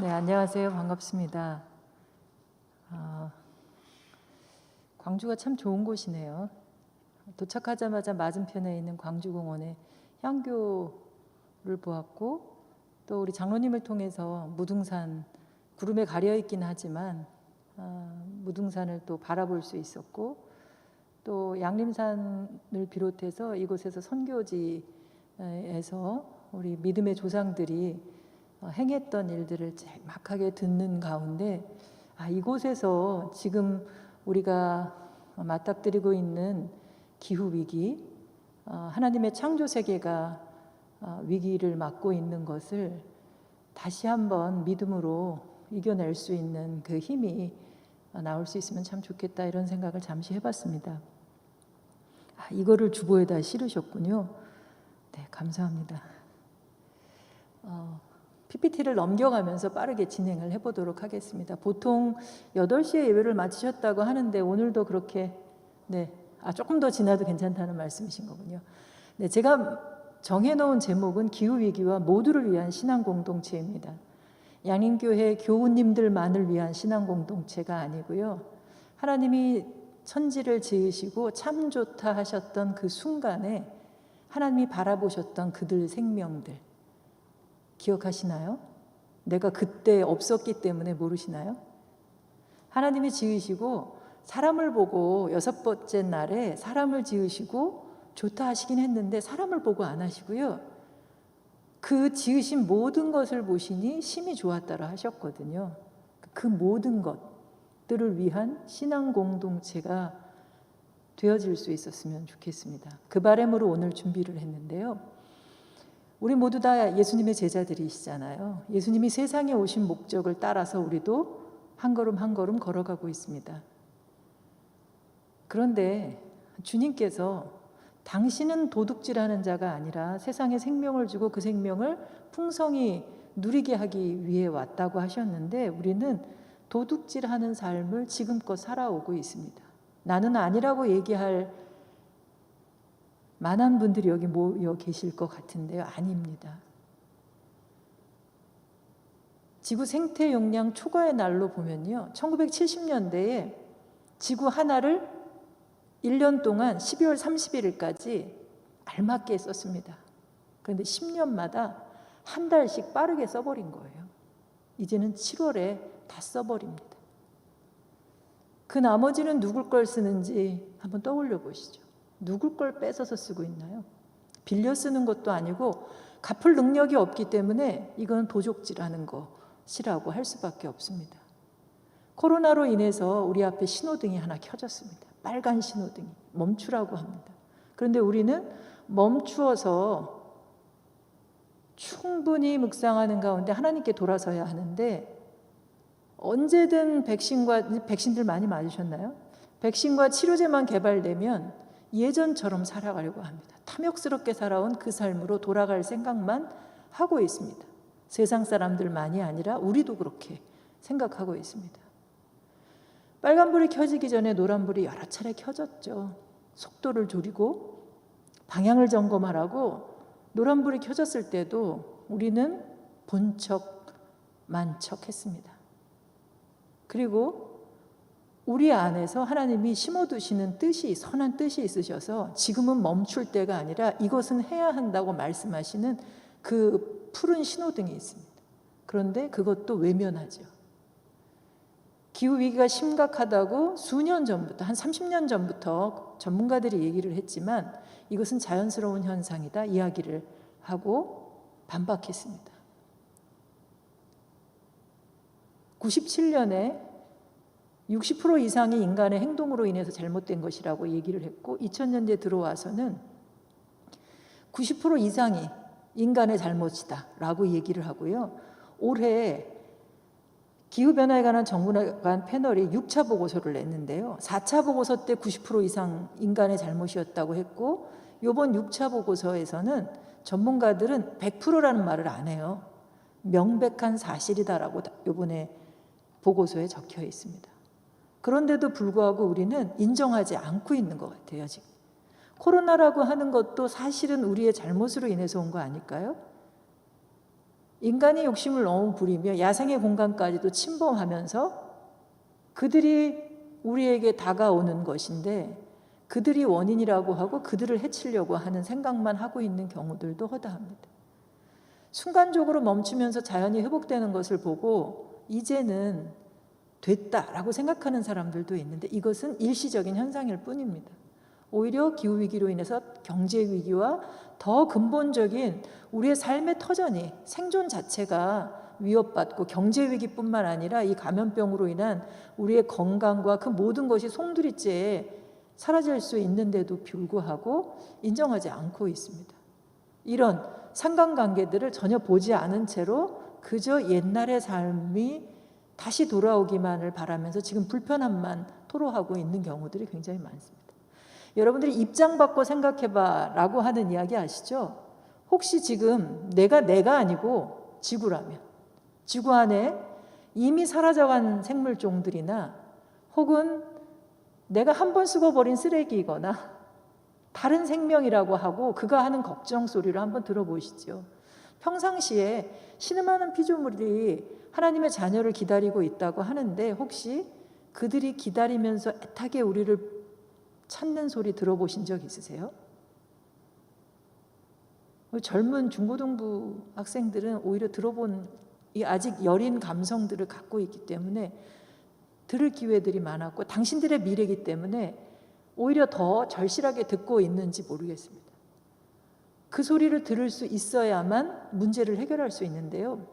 네, 안녕하세요. 반갑습니다. 광주가 참 좋은 곳이네요. 도착하자마자 맞은편에 있는 광주공원에 향교를 보았고, 또 우리 장로님을 통해서 무등산, 구름에 가려 있긴 하지만 무등산을 또 바라볼 수 있었고, 또 양림산을 비롯해서 이곳에서 선교지에서 우리 믿음의 조상들이 행했던 일들을 짤막하게 듣는 가운데 이곳에서 지금 우리가 맞닥뜨리고 있는 기후위기, 하나님의 창조 세계가 위기를 맞고 있는 것을 다시 한번 믿음으로 이겨낼 수 있는 그 힘이 나올 수 있으면 참 좋겠다, 이런 생각을 잠시 해봤습니다. 이거를 주보에다 실으셨군요. 네, 감사합니다. PPT를 넘겨가면서 빠르게 진행을 해보도록 하겠습니다. 보통 8시에 예배를 마치셨다고 하는데 오늘도 그렇게 조금 더 지나도 괜찮다는 말씀이신 거군요. 네, 제가 정해놓은 제목은 기후위기와 모두를 위한 신앙공동체입니다. 양림교회 교우님들만을 위한 신앙공동체가 아니고요. 하나님이 천지를 지으시고 참 좋다 하셨던 그 순간에 하나님이 바라보셨던 그들 생명들 기억하시나요? 내가 그때 없었기 때문에 모르시나요? 하나님이 지으시고 사람을 보고 6번째 날에 사람을 지으시고 좋다 하시긴 했는데 사람을 보고 안 하시고요. 그 지으신 모든 것을 보시니 심히 좋았다라 하셨거든요. 그 모든 것들을 위한 신앙 공동체가 되어질 수 있었으면 좋겠습니다. 그 바람으로 오늘 준비를 했는데요. 우리 모두 다 예수님의 제자들이시잖아요. 예수님이 세상에 오신 목적을 따라서 우리도 한 걸음 한 걸음 걸어가고 있습니다. 그런데 주님께서 당신은 도둑질하는 자가 아니라 세상에 생명을 주고 그 생명을 풍성히 누리게 하기 위해 왔다고 하셨는데 우리는 도둑질하는 삶을 지금껏 살아오고 있습니다. 나는 아니라고 얘기할 많은 분들이 여기 모여 계실 것 같은데요. 아닙니다. 지구 생태 용량 초과의 날로 보면요. 1970년대에 지구 하나를 1년 동안 12월 31일까지 알맞게 썼습니다. 그런데 10년마다 한 달씩 빠르게 써버린 거예요. 이제는 7월에 다 써버립니다. 그 나머지는 누굴 걸 쓰는지 한번 떠올려 보시죠. 누굴 걸 뺏어서 쓰고 있나요? 빌려 쓰는 것도 아니고 갚을 능력이 없기 때문에 이건 도적질하는 것이라고 할 수밖에 없습니다. 코로나로 인해서 우리 앞에 신호등이 하나 켜졌습니다. 빨간 신호등이 멈추라고 합니다. 그런데 우리는 멈추어서 충분히 묵상하는 가운데 하나님께 돌아서야 하는데 언제든 백신들 많이 맞으셨나요? 백신과 치료제만 개발되면 예전처럼 살아가려고 합니다. 탐욕스럽게 살아온 그 삶으로 돌아갈 생각만 하고 있습니다. 세상 사람들만이 아니라 우리도 그렇게 생각하고 있습니다. 빨간불이 켜지기 전에 노란불이 여러 차례 켜졌죠. 속도를 줄이고 방향을 점검하라고 노란불이 켜졌을 때도 우리는 본 척, 만척 했습니다. 그리고 우리 안에서 하나님이 심어두시는 뜻이, 선한 뜻이 있으셔서 지금은 멈출 때가 아니라 이것은 해야 한다고 말씀하시는 그 푸른 신호등이 있습니다. 그런데 그것도 외면하죠. 기후위기가 심각하다고 수년 전부터, 한 30년 전부터 전문가들이 얘기를 했지만 이것은 자연스러운 현상이다 이야기를 하고 반박했습니다. 97년에 60% 이상이 인간의 행동으로 인해서 잘못된 것이라고 얘기를 했고 2000년대에 들어와서는 90% 이상이 인간의 잘못이다 라고 얘기를 하고요. 올해 기후변화에 관한 전문가 패널이 6차 보고서를 냈는데요. 4차 보고서 때 90% 이상 인간의 잘못이었다고 했고 이번 6차 보고서에서는 전문가들은 100%라는 말을 안 해요. 명백한 사실이다라고 이번에 보고서에 적혀 있습니다. 그런데도 불구하고 우리는 인정하지 않고 있는 것 같아요. 지금 코로나라고 하는 것도 사실은 우리의 잘못으로 인해서 온 거 아닐까요? 인간이 욕심을 너무 부리며 야생의 공간까지도 침범하면서 그들이 우리에게 다가오는 것인데 그들이 원인이라고 하고 그들을 해치려고 하는 생각만 하고 있는 경우들도 허다합니다. 순간적으로 멈추면서 자연이 회복되는 것을 보고 이제는 됐다라고 생각하는 사람들도 있는데 이것은 일시적인 현상일 뿐입니다. 오히려 기후위기로 인해서 경제위기와 더 근본적인 우리의 삶의 터전이 생존 자체가 위협받고 경제위기뿐만 아니라 이 감염병으로 인한 우리의 건강과 그 모든 것이 송두리째에 사라질 수 있는데도 불구하고 인정하지 않고 있습니다. 이런 상관관계들을 전혀 보지 않은 채로 그저 옛날의 삶이 다시 돌아오기만을 바라면서 지금 불편함만 토로하고 있는 경우들이 굉장히 많습니다. 여러분들이 입장 바꿔 생각해봐 라고 하는 이야기 아시죠? 혹시 지금 내가 아니고 지구라면 지구 안에 이미 사라져간 생물종들이나 혹은 내가 한 번 쓰고 버린 쓰레기이거나 다른 생명이라고 하고 그가 하는 걱정 소리를 한번 들어보시죠. 평상시에 신음하는 피조물이 하나님의 자녀를 기다리고 있다고 하는데 혹시 그들이 기다리면서 애타게 우리를 찾는 소리 들어보신 적 있으세요? 젊은 중고등부 학생들은 오히려 들어본 이 아직 여린 감성들을 갖고 있기 때문에 들을 기회들이 많았고 당신들의 미래이기 때문에 오히려 더 절실하게 듣고 있는지 모르겠습니다. 그 소리를 들을 수 있어야만 문제를 해결할 수 있는데요.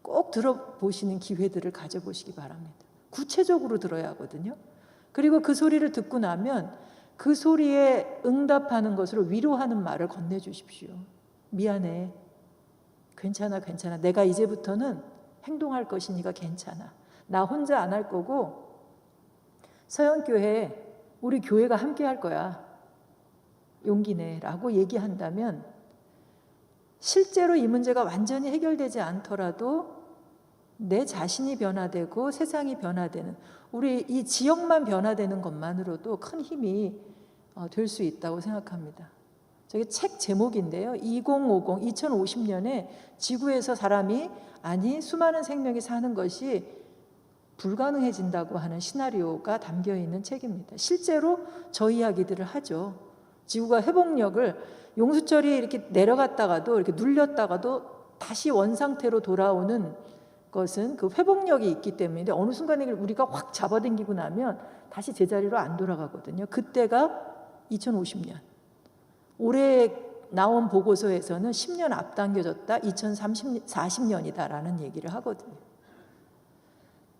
꼭 들어보시는 기회들을 가져보시기 바랍니다. 구체적으로 들어야 하거든요. 그리고 그 소리를 듣고 나면 그 소리에 응답하는 것으로 위로하는 말을 건네주십시오. 미안해. 괜찮아. 내가 이제부터는 행동할 것이니까 괜찮아. 나 혼자 안 할 거고 서영교회 우리 교회가 함께 할 거야. 용기 내라고 얘기한다면 실제로 이 문제가 완전히 해결되지 않더라도 내 자신이 변화되고 세상이 변화되는 우리 이 지역만 변화되는 것만으로도 큰 힘이 될 수 있다고 생각합니다. 저게 책 제목인데요. 2050년에 지구에서 사람이 아니 수많은 생명이 사는 것이 불가능해진다고 하는 시나리오가 담겨있는 책입니다. 실제로 저 이야기들을 하죠. 지구가 회복력을 용수철이 이렇게 내려갔다가도 이렇게 눌렸다가도 다시 원상태로 돌아오는 것은 그 회복력이 있기 때문인데 어느 순간에 우리가 확 잡아당기고 나면 다시 제자리로 안 돌아가거든요. 그때가 2050년. 올해 나온 보고서에서는 10년 앞당겨졌다. 2040년이다라는 얘기를 하거든요.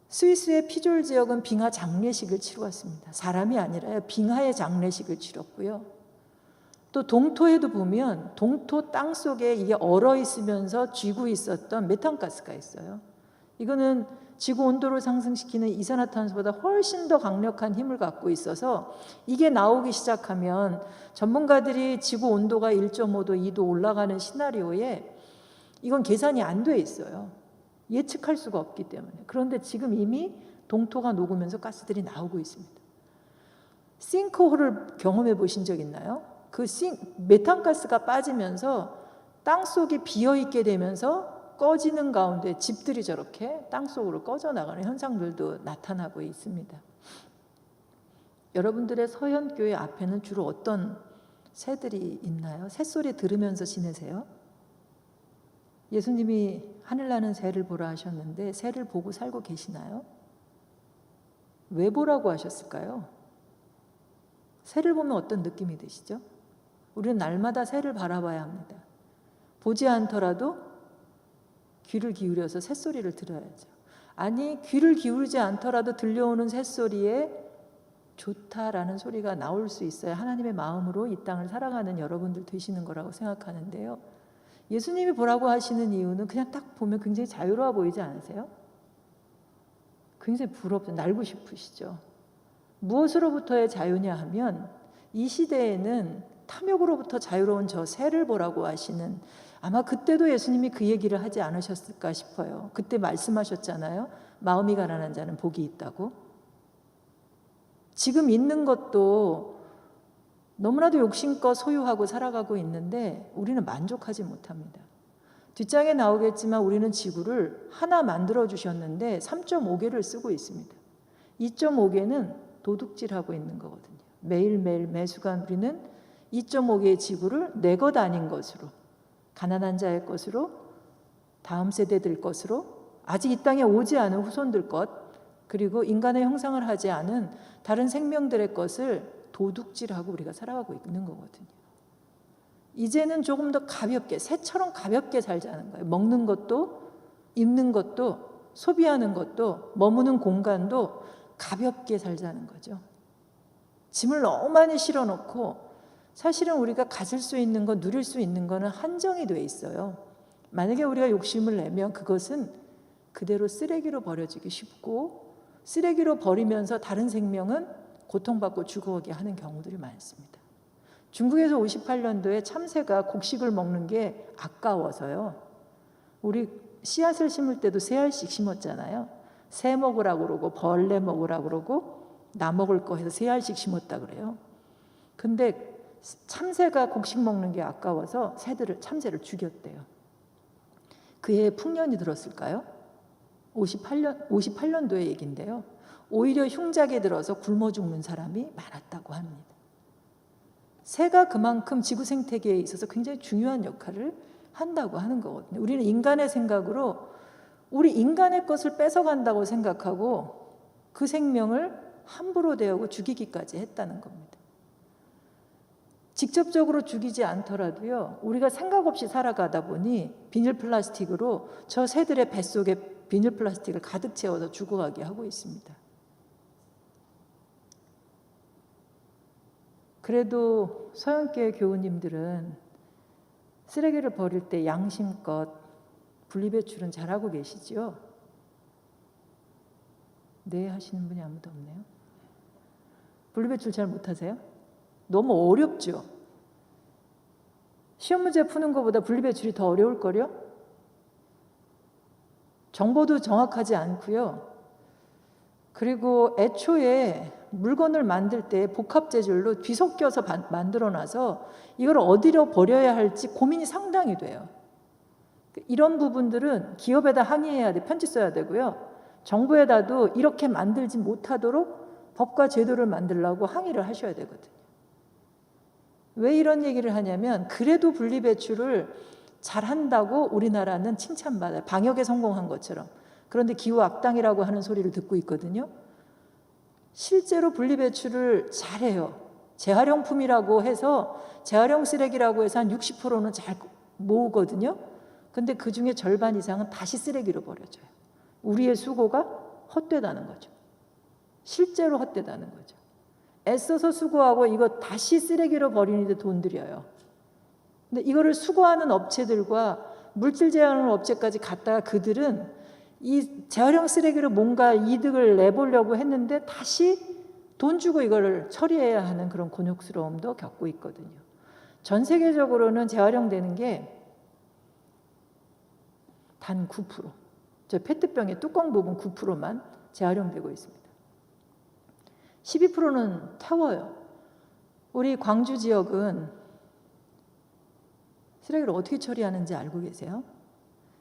스위스의 피졸 지역은 빙하 장례식을 치루었습니다. 사람이 아니라 빙하의 장례식을 치렀고요. 또 동토에도 보면 동토 땅 속에 이게 얼어 있으면서 쥐고 있었던 메탄가스가 있어요. 이거는 지구 온도를 상승시키는 이산화탄소보다 훨씬 더 강력한 힘을 갖고 있어서 이게 나오기 시작하면 전문가들이 지구 온도가 1.5도, 2도 올라가는 시나리오에 이건 계산이 안 돼 있어요. 예측할 수가 없기 때문에. 그런데 지금 이미 동토가 녹으면서 가스들이 나오고 있습니다. 싱크홀을 경험해 보신 적 있나요? 그 메탄가스가 빠지면서 땅속이 비어있게 되면서 꺼지는 가운데 집들이 저렇게 땅속으로 꺼져나가는 현상들도 나타나고 있습니다. 여러분들의 서현교회 앞에는 주로 어떤 새들이 있나요? 새소리 들으면서 지내세요? 예수님이 하늘나는 새를 보라 하셨는데 새를 보고 살고 계시나요? 왜 보라고 하셨을까요? 새를 보면 어떤 느낌이 드시죠? 우리는 날마다 새를 바라봐야 합니다. 보지 않더라도 귀를 기울여서 새소리를 들어야죠. 아니 귀를 기울이지 않더라도 들려오는 새소리에 좋다라는 소리가 나올 수 있어야 하나님의 마음으로 이 땅을 살아가는 여러분들 되시는 거라고 생각하는데요. 예수님이 보라고 하시는 이유는 그냥 딱 보면 굉장히 자유로워 보이지 않으세요? 굉장히 부럽죠. 날고 싶으시죠. 무엇으로부터의 자유냐 하면 이 시대에는 탐욕으로부터 자유로운 저 새를 보라고 하시는, 아마 그때도 예수님이 그 얘기를 하지 않으셨을까 싶어요. 그때 말씀하셨잖아요. 마음이 가난한 자는 복이 있다고. 지금 있는 것도 너무나도 욕심껏 소유하고 살아가고 있는데 우리는 만족하지 못합니다. 뒷장에 나오겠지만 우리는 지구를 하나 만들어 주셨는데 3.5개를 쓰고 있습니다. 2.5개는 도둑질하고 있는 거거든요. 매일매일 매순간 우리는 2.5개의 지구를 내 것 아닌 것으로, 가난한 자의 것으로, 다음 세대들 것으로, 아직 이 땅에 오지 않은 후손들 것, 그리고 인간의 형상을 하지 않은 다른 생명들의 것을 도둑질하고 우리가 살아가고 있는 거거든요. 이제는 조금 더 가볍게, 새처럼 가볍게 살자는 거예요. 먹는 것도, 입는 것도, 소비하는 것도, 머무는 공간도 가볍게 살자는 거죠. 짐을 너무 많이 실어놓고 사실은 우리가 가질 수 있는 것, 누릴 수 있는 거는 한정이 돼 있어요. 만약에 우리가 욕심을 내면 그것은 그대로 쓰레기로 버려지기 쉽고, 쓰레기로 버리면서 다른 생명은 고통받고 죽어가게 하는 경우들이 많습니다. 중국에서 58년도에 참새가 곡식을 먹는 게 아까워서요. 우리 씨앗을 심을 때도 세 알씩 심었잖아요. 새 먹으라고 그러고 벌레 먹으라고 그러고 나 먹을 거 해서 세 알씩 심었다 그래요. 근데 참새가 곡식 먹는 게 아까워서 참새를 죽였대요. 그해 풍년이 들었을까요? 58년도의 얘기인데요. 오히려 흉작에 들어서 굶어 죽는 사람이 많았다고 합니다. 새가 그만큼 지구 생태계에 있어서 굉장히 중요한 역할을 한다고 하는 거거든요. 우리는 인간의 생각으로 우리 인간의 것을 뺏어간다고 생각하고 그 생명을 함부로 대하고 죽이기까지 했다는 겁니다. 직접적으로 죽이지 않더라도요, 우리가 생각 없이 살아가다 보니 비닐 플라스틱으로 저 새들의 뱃속에 비닐 플라스틱을 가득 채워서 죽어가게 하고 있습니다. 그래도 서양교회 교우님들은 쓰레기를 버릴 때 양심껏 분리배출은 잘하고 계시죠? 네 하시는 분이 아무도 없네요. 분리배출 잘 못하세요? 너무 어렵죠? 시험 문제 푸는 것보다 분리배출이 더 어려울걸요? 정보도 정확하지 않고요. 그리고 애초에 물건을 만들 때 복합 재질로 뒤섞여서 만들어놔서 이걸 어디로 버려야 할지 고민이 상당히 돼요. 이런 부분들은 기업에다 항의해야 돼, 편지 써야 되고요. 정부에다도 이렇게 만들지 못하도록 법과 제도를 만들라고 항의를 하셔야 되거든요. 왜 이런 얘기를 하냐면 그래도 분리배출을 잘한다고 우리나라는 칭찬받아요. 방역에 성공한 것처럼. 그런데 기후 악당이라고 하는 소리를 듣고 있거든요. 실제로 분리배출을 잘해요. 재활용품이라고 해서 재활용 쓰레기라고 해서 한 60%는 잘 모으거든요. 근데 그중에 절반 이상은 다시 쓰레기로 버려져요. 우리의 수고가 헛되다는 거죠. 실제로 헛되다는 거죠. 애써서 수고하고 이거 다시 쓰레기로 버리는데 돈 들여요. 근데 이거를 수거하는 업체들과 물질 재활용 업체까지 갔다가 그들은 이 재활용 쓰레기로 뭔가 이득을 내보려고 했는데 다시 돈 주고 이거를 처리해야 하는 그런 곤욕스러움도 겪고 있거든요. 전 세계적으로는 재활용되는 게 단 9%. 저 페트병의 뚜껑 부분 9%만 재활용되고 있습니다. 12%는 태워요. 우리 광주 지역은 쓰레기를 어떻게 처리하는지 알고 계세요?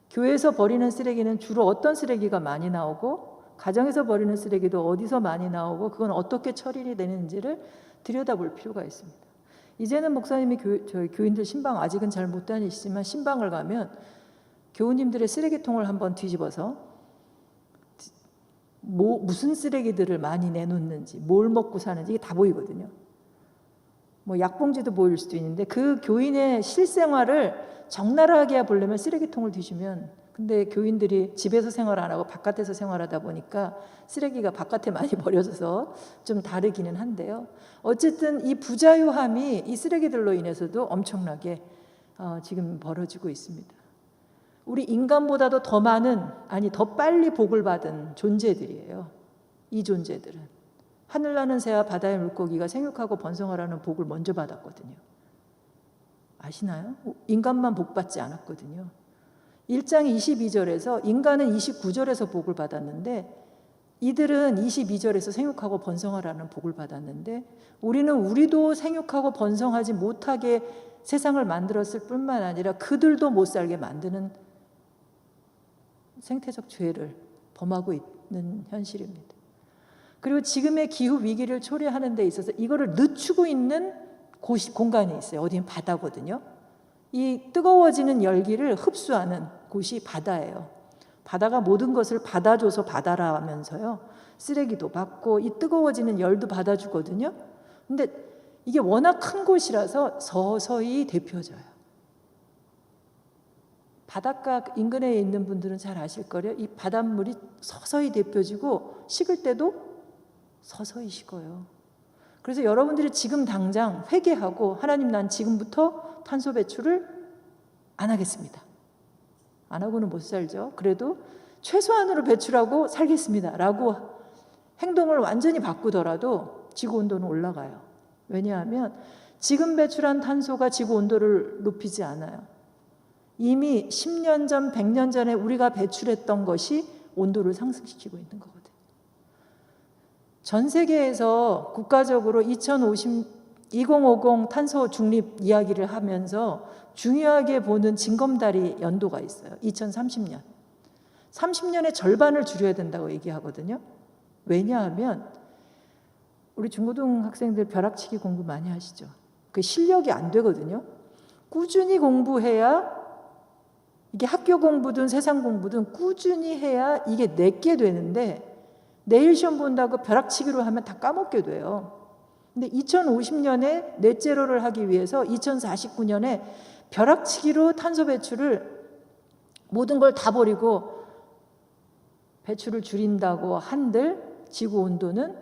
교회에서 버리는 쓰레기는 주로 어떤 쓰레기가 많이 나오고 가정에서 버리는 쓰레기도 어디서 많이 나오고 그건 어떻게 처리가 되는지를 들여다볼 필요가 있습니다. 이제는 목사님이 저희 교인들 신방 아직은 잘 못 다니시지만 신방을 가면 교우님들의 쓰레기통을 한번 뒤집어서 무슨 쓰레기들을 많이 내놓는지 뭘 먹고 사는지 이게 다 보이거든요. 뭐 약봉지도 보일 수도 있는데 그 교인의 실생활을 적나라하게 보려면 쓰레기통을 뒤지면 근데 교인들이 집에서 생활 안 하고 바깥에서 생활하다 보니까 쓰레기가 바깥에 많이 버려져서 좀 다르기는 한데요. 어쨌든 이 부자유함이 이 쓰레기들로 인해서도 엄청나게 지금 벌어지고 있습니다. 우리 인간보다도 더 많은 아니 더 빨리 복을 받은 존재들이에요. 이 존재들은 하늘나는 새와 바다의 물고기가 생육하고 번성하라는 복을 먼저 받았거든요. 아시나요? 인간만 복 받지 않았거든요. 1장 22절에서 인간은 29절에서 복을 받았는데 이들은 22절에서 생육하고 번성하라는 복을 받았는데 우리도 생육하고 번성하지 못하게 세상을 만들었을 뿐만 아니라 그들도 못 살게 만드는 생태적 죄를 범하고 있는 현실입니다. 그리고 지금의 기후 위기를 초래하는 데 있어서 이거를 늦추고 있는 공간이 있어요. 어디는 바다거든요. 이 뜨거워지는 열기를 흡수하는 곳이 바다예요. 바다가 모든 것을 받아줘서 바다라 하면서요. 쓰레기도 받고 이 뜨거워지는 열도 받아주거든요. 근데 이게 워낙 큰 곳이라서 서서히 데펴져요. 바닷가 인근에 있는 분들은 잘 아실 거예요. 이 바닷물이 서서히 데펴지고 식을 때도 서서히 식어요. 그래서 여러분들이 지금 당장 회개하고 하나님, 난 지금부터 탄소 배출을 안 하겠습니다. 안 하고는 못 살죠. 그래도 최소한으로 배출하고 살겠습니다 라고 행동을 완전히 바꾸더라도 지구온도는 올라가요. 왜냐하면 지금 배출한 탄소가 지구온도를 높이지 않아요. 이미 10년 전, 100년 전에 우리가 배출했던 것이 온도를 상승시키고 있는 거거든요. 전 세계에서 국가적으로 2050 탄소 중립 이야기를 하면서 중요하게 보는 징검다리 연도가 있어요. 2030년. 30년의 절반을 줄여야 된다고 얘기하거든요. 왜냐하면 우리 중고등 학생들 벼락치기 공부 많이 하시죠. 그 실력이 안 되거든요. 꾸준히 공부해야, 이게 학교 공부든 세상 공부든 꾸준히 해야 이게 내게 되는데, 내일 시험 본다고 벼락치기로 하면 다 까먹게 돼요. 근데 2050년에 넷제로를 하기 위해서 2049년에 벼락치기로 탄소 배출을 모든 걸 다 버리고 배출을 줄인다고 한들 지구 온도는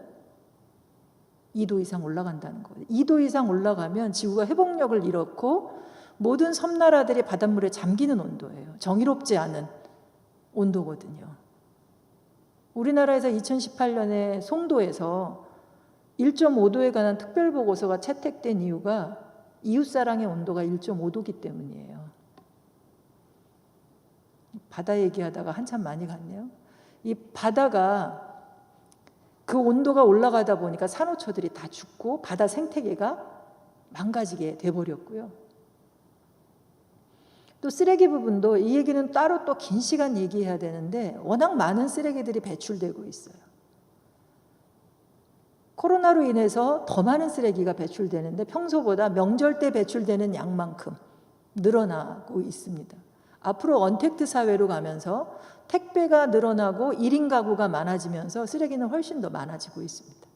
2도 이상 올라간다는 거예요. 2도 이상 올라가면 지구가 회복력을 잃었고 모든 섬나라들이 바닷물에 잠기는 온도예요. 정의롭지 않은 온도거든요. 우리나라에서 2018년에 송도에서 1.5도에 관한 특별보고서가 채택된 이유가 이웃사랑의 온도가 1.5도기 때문이에요. 바다 얘기하다가 한참 많이 갔네요. 이 바다가 그 온도가 올라가다 보니까 산호초들이 다 죽고 바다 생태계가 망가지게 돼버렸고요. 또 쓰레기 부분도, 이 얘기는 따로 또 긴 시간 얘기해야 되는데 워낙 많은 쓰레기들이 배출되고 있어요. 코로나로 인해서 더 많은 쓰레기가 배출되는데 평소보다 명절 때 배출되는 양만큼 늘어나고 있습니다. 앞으로 언택트 사회로 가면서 택배가 늘어나고 1인 가구가 많아지면서 쓰레기는 훨씬 더 많아지고 있습니다.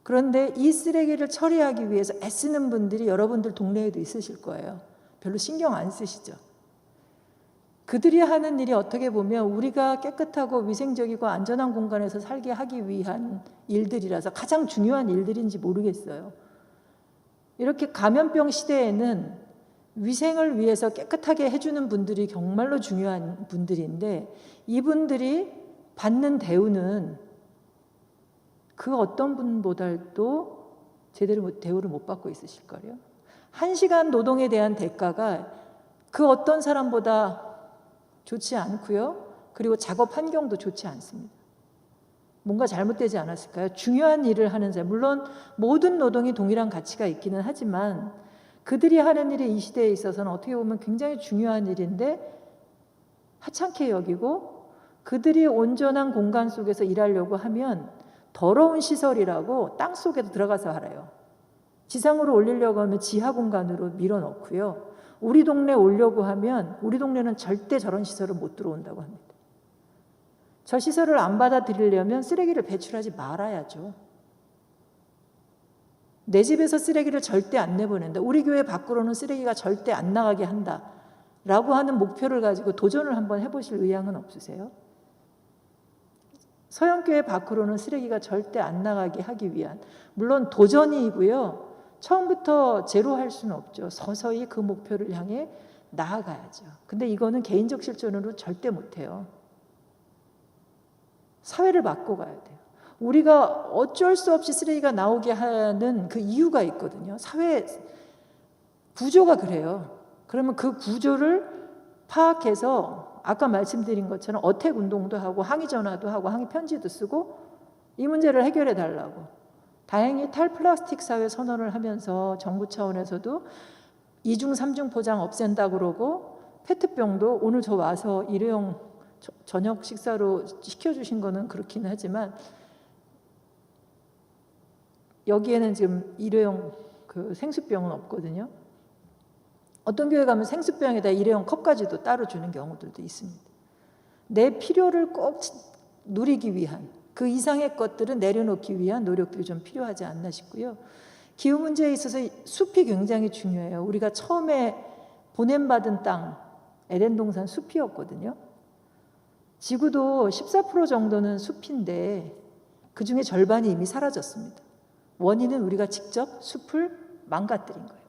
그런데 이 쓰레기를 처리하기 위해서 애쓰는 분들이 여러분들 동네에도 있으실 거예요. 별로 신경 안 쓰시죠. 그들이 하는 일이 어떻게 보면 우리가 깨끗하고 위생적이고 안전한 공간에서 살게 하기 위한 일들이라서 가장 중요한 일들인지 모르겠어요. 이렇게 감염병 시대에는 위생을 위해서 깨끗하게 해주는 분들이 정말로 중요한 분들인데 이분들이 받는 대우는 그 어떤 분보다도 제대로 대우를 못 받고 있으실 거예요. 1시간 노동에 대한 대가가 그 어떤 사람보다 좋지 않고요. 그리고 작업 환경도 좋지 않습니다. 뭔가 잘못되지 않았을까요? 중요한 일을 하는 사람, 물론 모든 노동이 동일한 가치가 있기는 하지만 그들이 하는 일이 이 시대에 있어서는 어떻게 보면 굉장히 중요한 일인데 하찮게 여기고, 그들이 온전한 공간 속에서 일하려고 하면 더러운 시설이라고 땅 속에도 들어가서 하래요. 지상으로 올리려고 하면 지하 공간으로 밀어넣고요. 우리 동네 오려고 하면 우리 동네는 절대 저런 시설을 못 들어온다고 합니다. 저 시설을 안 받아들이려면 쓰레기를 배출하지 말아야죠. 내 집에서 쓰레기를 절대 안 내보낸다. 우리 교회 밖으로는 쓰레기가 절대 안 나가게 한다. 라고 하는 목표를 가지고 도전을 한번 해보실 의향은 없으세요? 서영교회 밖으로는 쓰레기가 절대 안 나가게 하기 위한, 물론 도전이고요. 처음부터 제로 할 수는 없죠. 서서히 그 목표를 향해 나아가야죠. 근데 이거는 개인적 실천으로 절대 못해요. 사회를 바꿔 가야 돼요. 우리가 어쩔 수 없이 쓰레기가 나오게 하는 그 이유가 있거든요. 사회 구조가 그래요. 그러면 그 구조를 파악해서 아까 말씀드린 것처럼 어택 운동도 하고 항의 전화도 하고 항의 편지도 쓰고 이 문제를 해결해 달라고. 다행히 탈플라스틱 사회 선언을 하면서 정부 차원에서도 2중 3중 포장 없앤다 그러고, 페트병도 오늘 저 와서 일회용 저녁 식사로 시켜주신 거는 그렇긴 하지만 여기에는 지금 일회용 그 생수병은 없거든요. 어떤 교회 가면 생수병에다 일회용 컵까지도 따로 주는 경우들도 있습니다. 내 필요를 꼭 누리기 위한 그 이상의 것들은 내려놓기 위한 노력들이 좀 필요하지 않나 싶고요. 기후 문제에 있어서 숲이 굉장히 중요해요. 우리가 처음에 보냄받은 땅 에덴 동산 숲이었거든요. 지구도 14% 정도는 숲인데 그중에 절반이 이미 사라졌습니다. 원인은 우리가 직접 숲을 망가뜨린 거예요.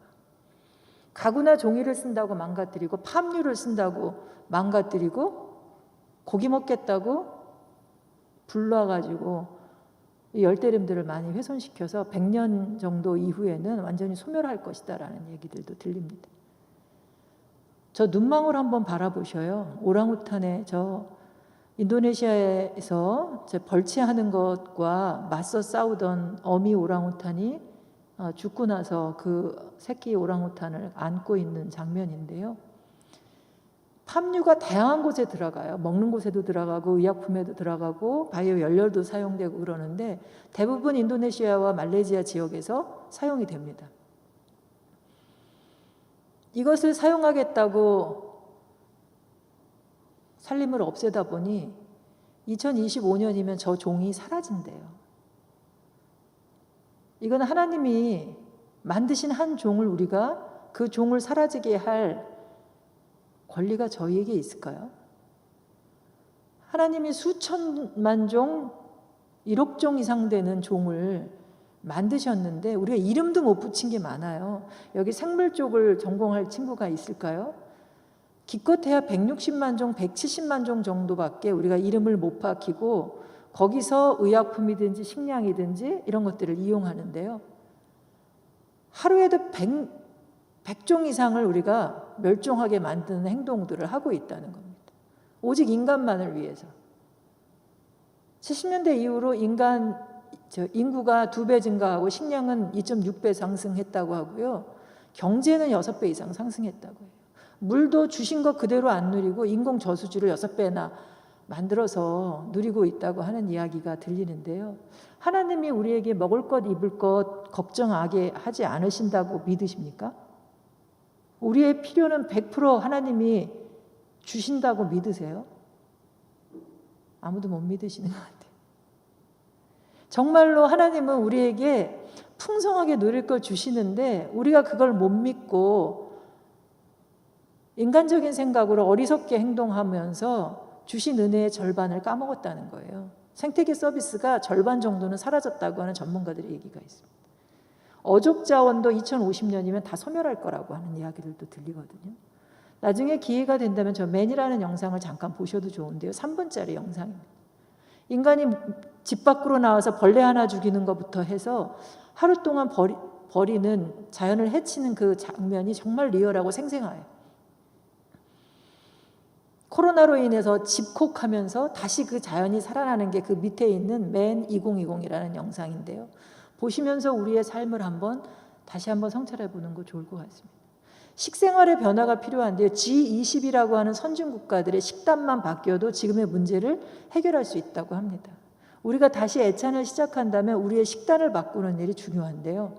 가구나 종이를 쓴다고 망가뜨리고 팜유를 쓴다고 망가뜨리고 고기 먹겠다고 불러가지고 열대림들을 많이 훼손시켜서 100년 정도 이후에는 완전히 소멸할 것이다 라는 얘기들도 들립니다. 저 눈망울 한번 바라보셔요. 오랑우탄의 저 인도네시아에서 벌채하는 것과 맞서 싸우던 어미 오랑우탄이 죽고 나서 그 새끼 오랑우탄을 안고 있는 장면인데요. 팜유가 다양한 곳에 들어가요. 먹는 곳에도 들어가고 의약품에도 들어가고 바이오 연료도 사용되고 그러는데 대부분 인도네시아와 말레이시아 지역에서 사용이 됩니다. 이것을 사용하겠다고 산림을 없애다 보니 2025년이면 저 종이 사라진대요. 이건 하나님이 만드신 한 종을 우리가 그 종을 사라지게 할 권리가 저희에게 있을까요? 하나님이 수천만 종, 1억 종 이상 되는 종을 만드셨는데 우리가 이름도 못 붙인 게 많아요. 여기 생물 쪽을 전공할 친구가 있을까요? 기껏해야 160만 종, 170만 종 정도밖에 우리가 이름을 못 박히고 거기서 의약품이든지 식량이든지 이런 것들을 이용하는데요. 하루에도 100종 이상을 우리가 멸종하게 만드는 행동들을 하고 있다는 겁니다. 오직 인간만을 위해서. 70년대 이후로 인구가 2배 증가하고 식량은 2.6배 상승했다고 하고요. 경제는 6배 이상 상승했다고 해요. 물도 주신 것 그대로 안 누리고 인공 저수지를 6배나 만들어서 누리고 있다고 하는 이야기가 들리는데요. 하나님이 우리에게 먹을 것, 입을 것 걱정하게 하지 않으신다고 믿으십니까? 우리의 필요는 100% 하나님이 주신다고 믿으세요? 아무도 못 믿으시는 것 같아요. 정말로 하나님은 우리에게 풍성하게 누릴 걸 주시는데 우리가 그걸 못 믿고 인간적인 생각으로 어리석게 행동하면서 주신 은혜의 절반을 까먹었다는 거예요. 생태계 서비스가 절반 정도는 사라졌다고 하는 전문가들의 얘기가 있습니다. 어족 자원도 2050년이면 다 소멸할 거라고 하는 이야기들도 들리거든요. 나중에 기회가 된다면 저 맨이라는 영상을 잠깐 보셔도 좋은데요. 3분짜리 영상입니다. 인간이 집 밖으로 나와서 벌레 하나 죽이는 것부터 해서 하루 동안 버리는 자연을 해치는 그 장면이 정말 리얼하고 생생해요. 코로나로 인해서 집콕하면서 다시 그 자연이 살아나는 게 그 밑에 있는 맨 2020이라는 영상인데요. 보시면서 우리의 삶을 다시 한번 성찰해 보는 거 좋을 것 같습니다. 식생활의 변화가 필요한데요. G20이라고 하는 선진 국가들의 식단만 바뀌어도 지금의 문제를 해결할 수 있다고 합니다. 우리가 다시 애찬을 시작한다면 우리의 식단을 바꾸는 일이 중요한데요.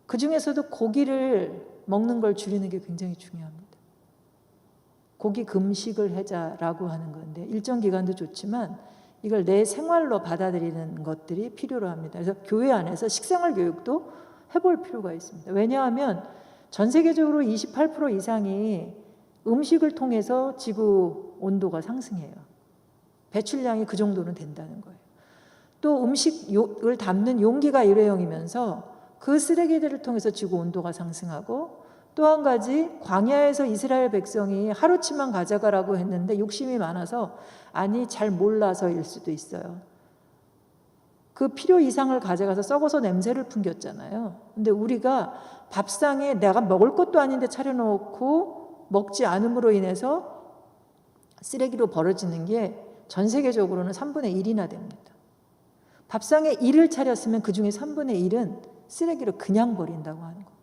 그중에서도 고기를 먹는 걸 줄이는 게 굉장히 중요합니다. 고기 금식을 하자라고 하는 건데 일정 기간도 좋지만 이걸 내 생활로 받아들이는 것들이 필요로 합니다. 그래서 교회 안에서 식생활 교육도 해볼 필요가 있습니다. 왜냐하면 전 세계적으로 28% 이상이 음식을 통해서 지구 온도가 상승해요. 배출량이 그 정도는 된다는 거예요. 또 음식을 담는 용기가 일회용이면서 그 쓰레기들을 통해서 지구 온도가 상승하고 또 한 가지 광야에서 이스라엘 백성이 하루치만 가져가라고 했는데 욕심이 많아서 아니 잘 몰라서일 수도 있어요. 그 필요 이상을 가져가서 썩어서 냄새를 풍겼잖아요. 근데 우리가 밥상에 내가 먹을 것도 아닌데 차려놓고 먹지 않음으로 인해서 쓰레기로 버려지는 게 전 세계적으로는 3분의 1이나 됩니다. 밥상에 1을 차렸으면 그중에 3분의 1은 쓰레기로 그냥 버린다고 하는 거예요.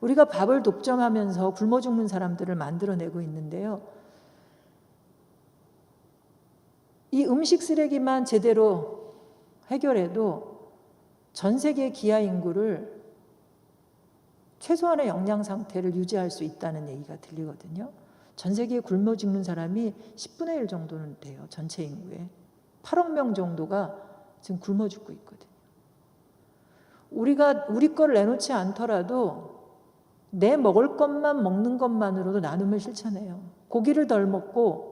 우리가 밥을 독점하면서 굶어 죽는 사람들을 만들어내고 있는데요. 이 음식 쓰레기만 제대로 해결해도 전 세계 기아 인구를 최소한의 영양 상태를 유지할 수 있다는 얘기가 들리거든요. 전 세계에 굶어 죽는 사람이 10분의 1 정도는 돼요. 전체 인구에. 8억 명 정도가 지금 굶어 죽고 있거든요. 우리가 우리 거를 내놓지 않더라도 내 먹을 것만 먹는 것만으로도 나눔을 실천해요. 고기를 덜 먹고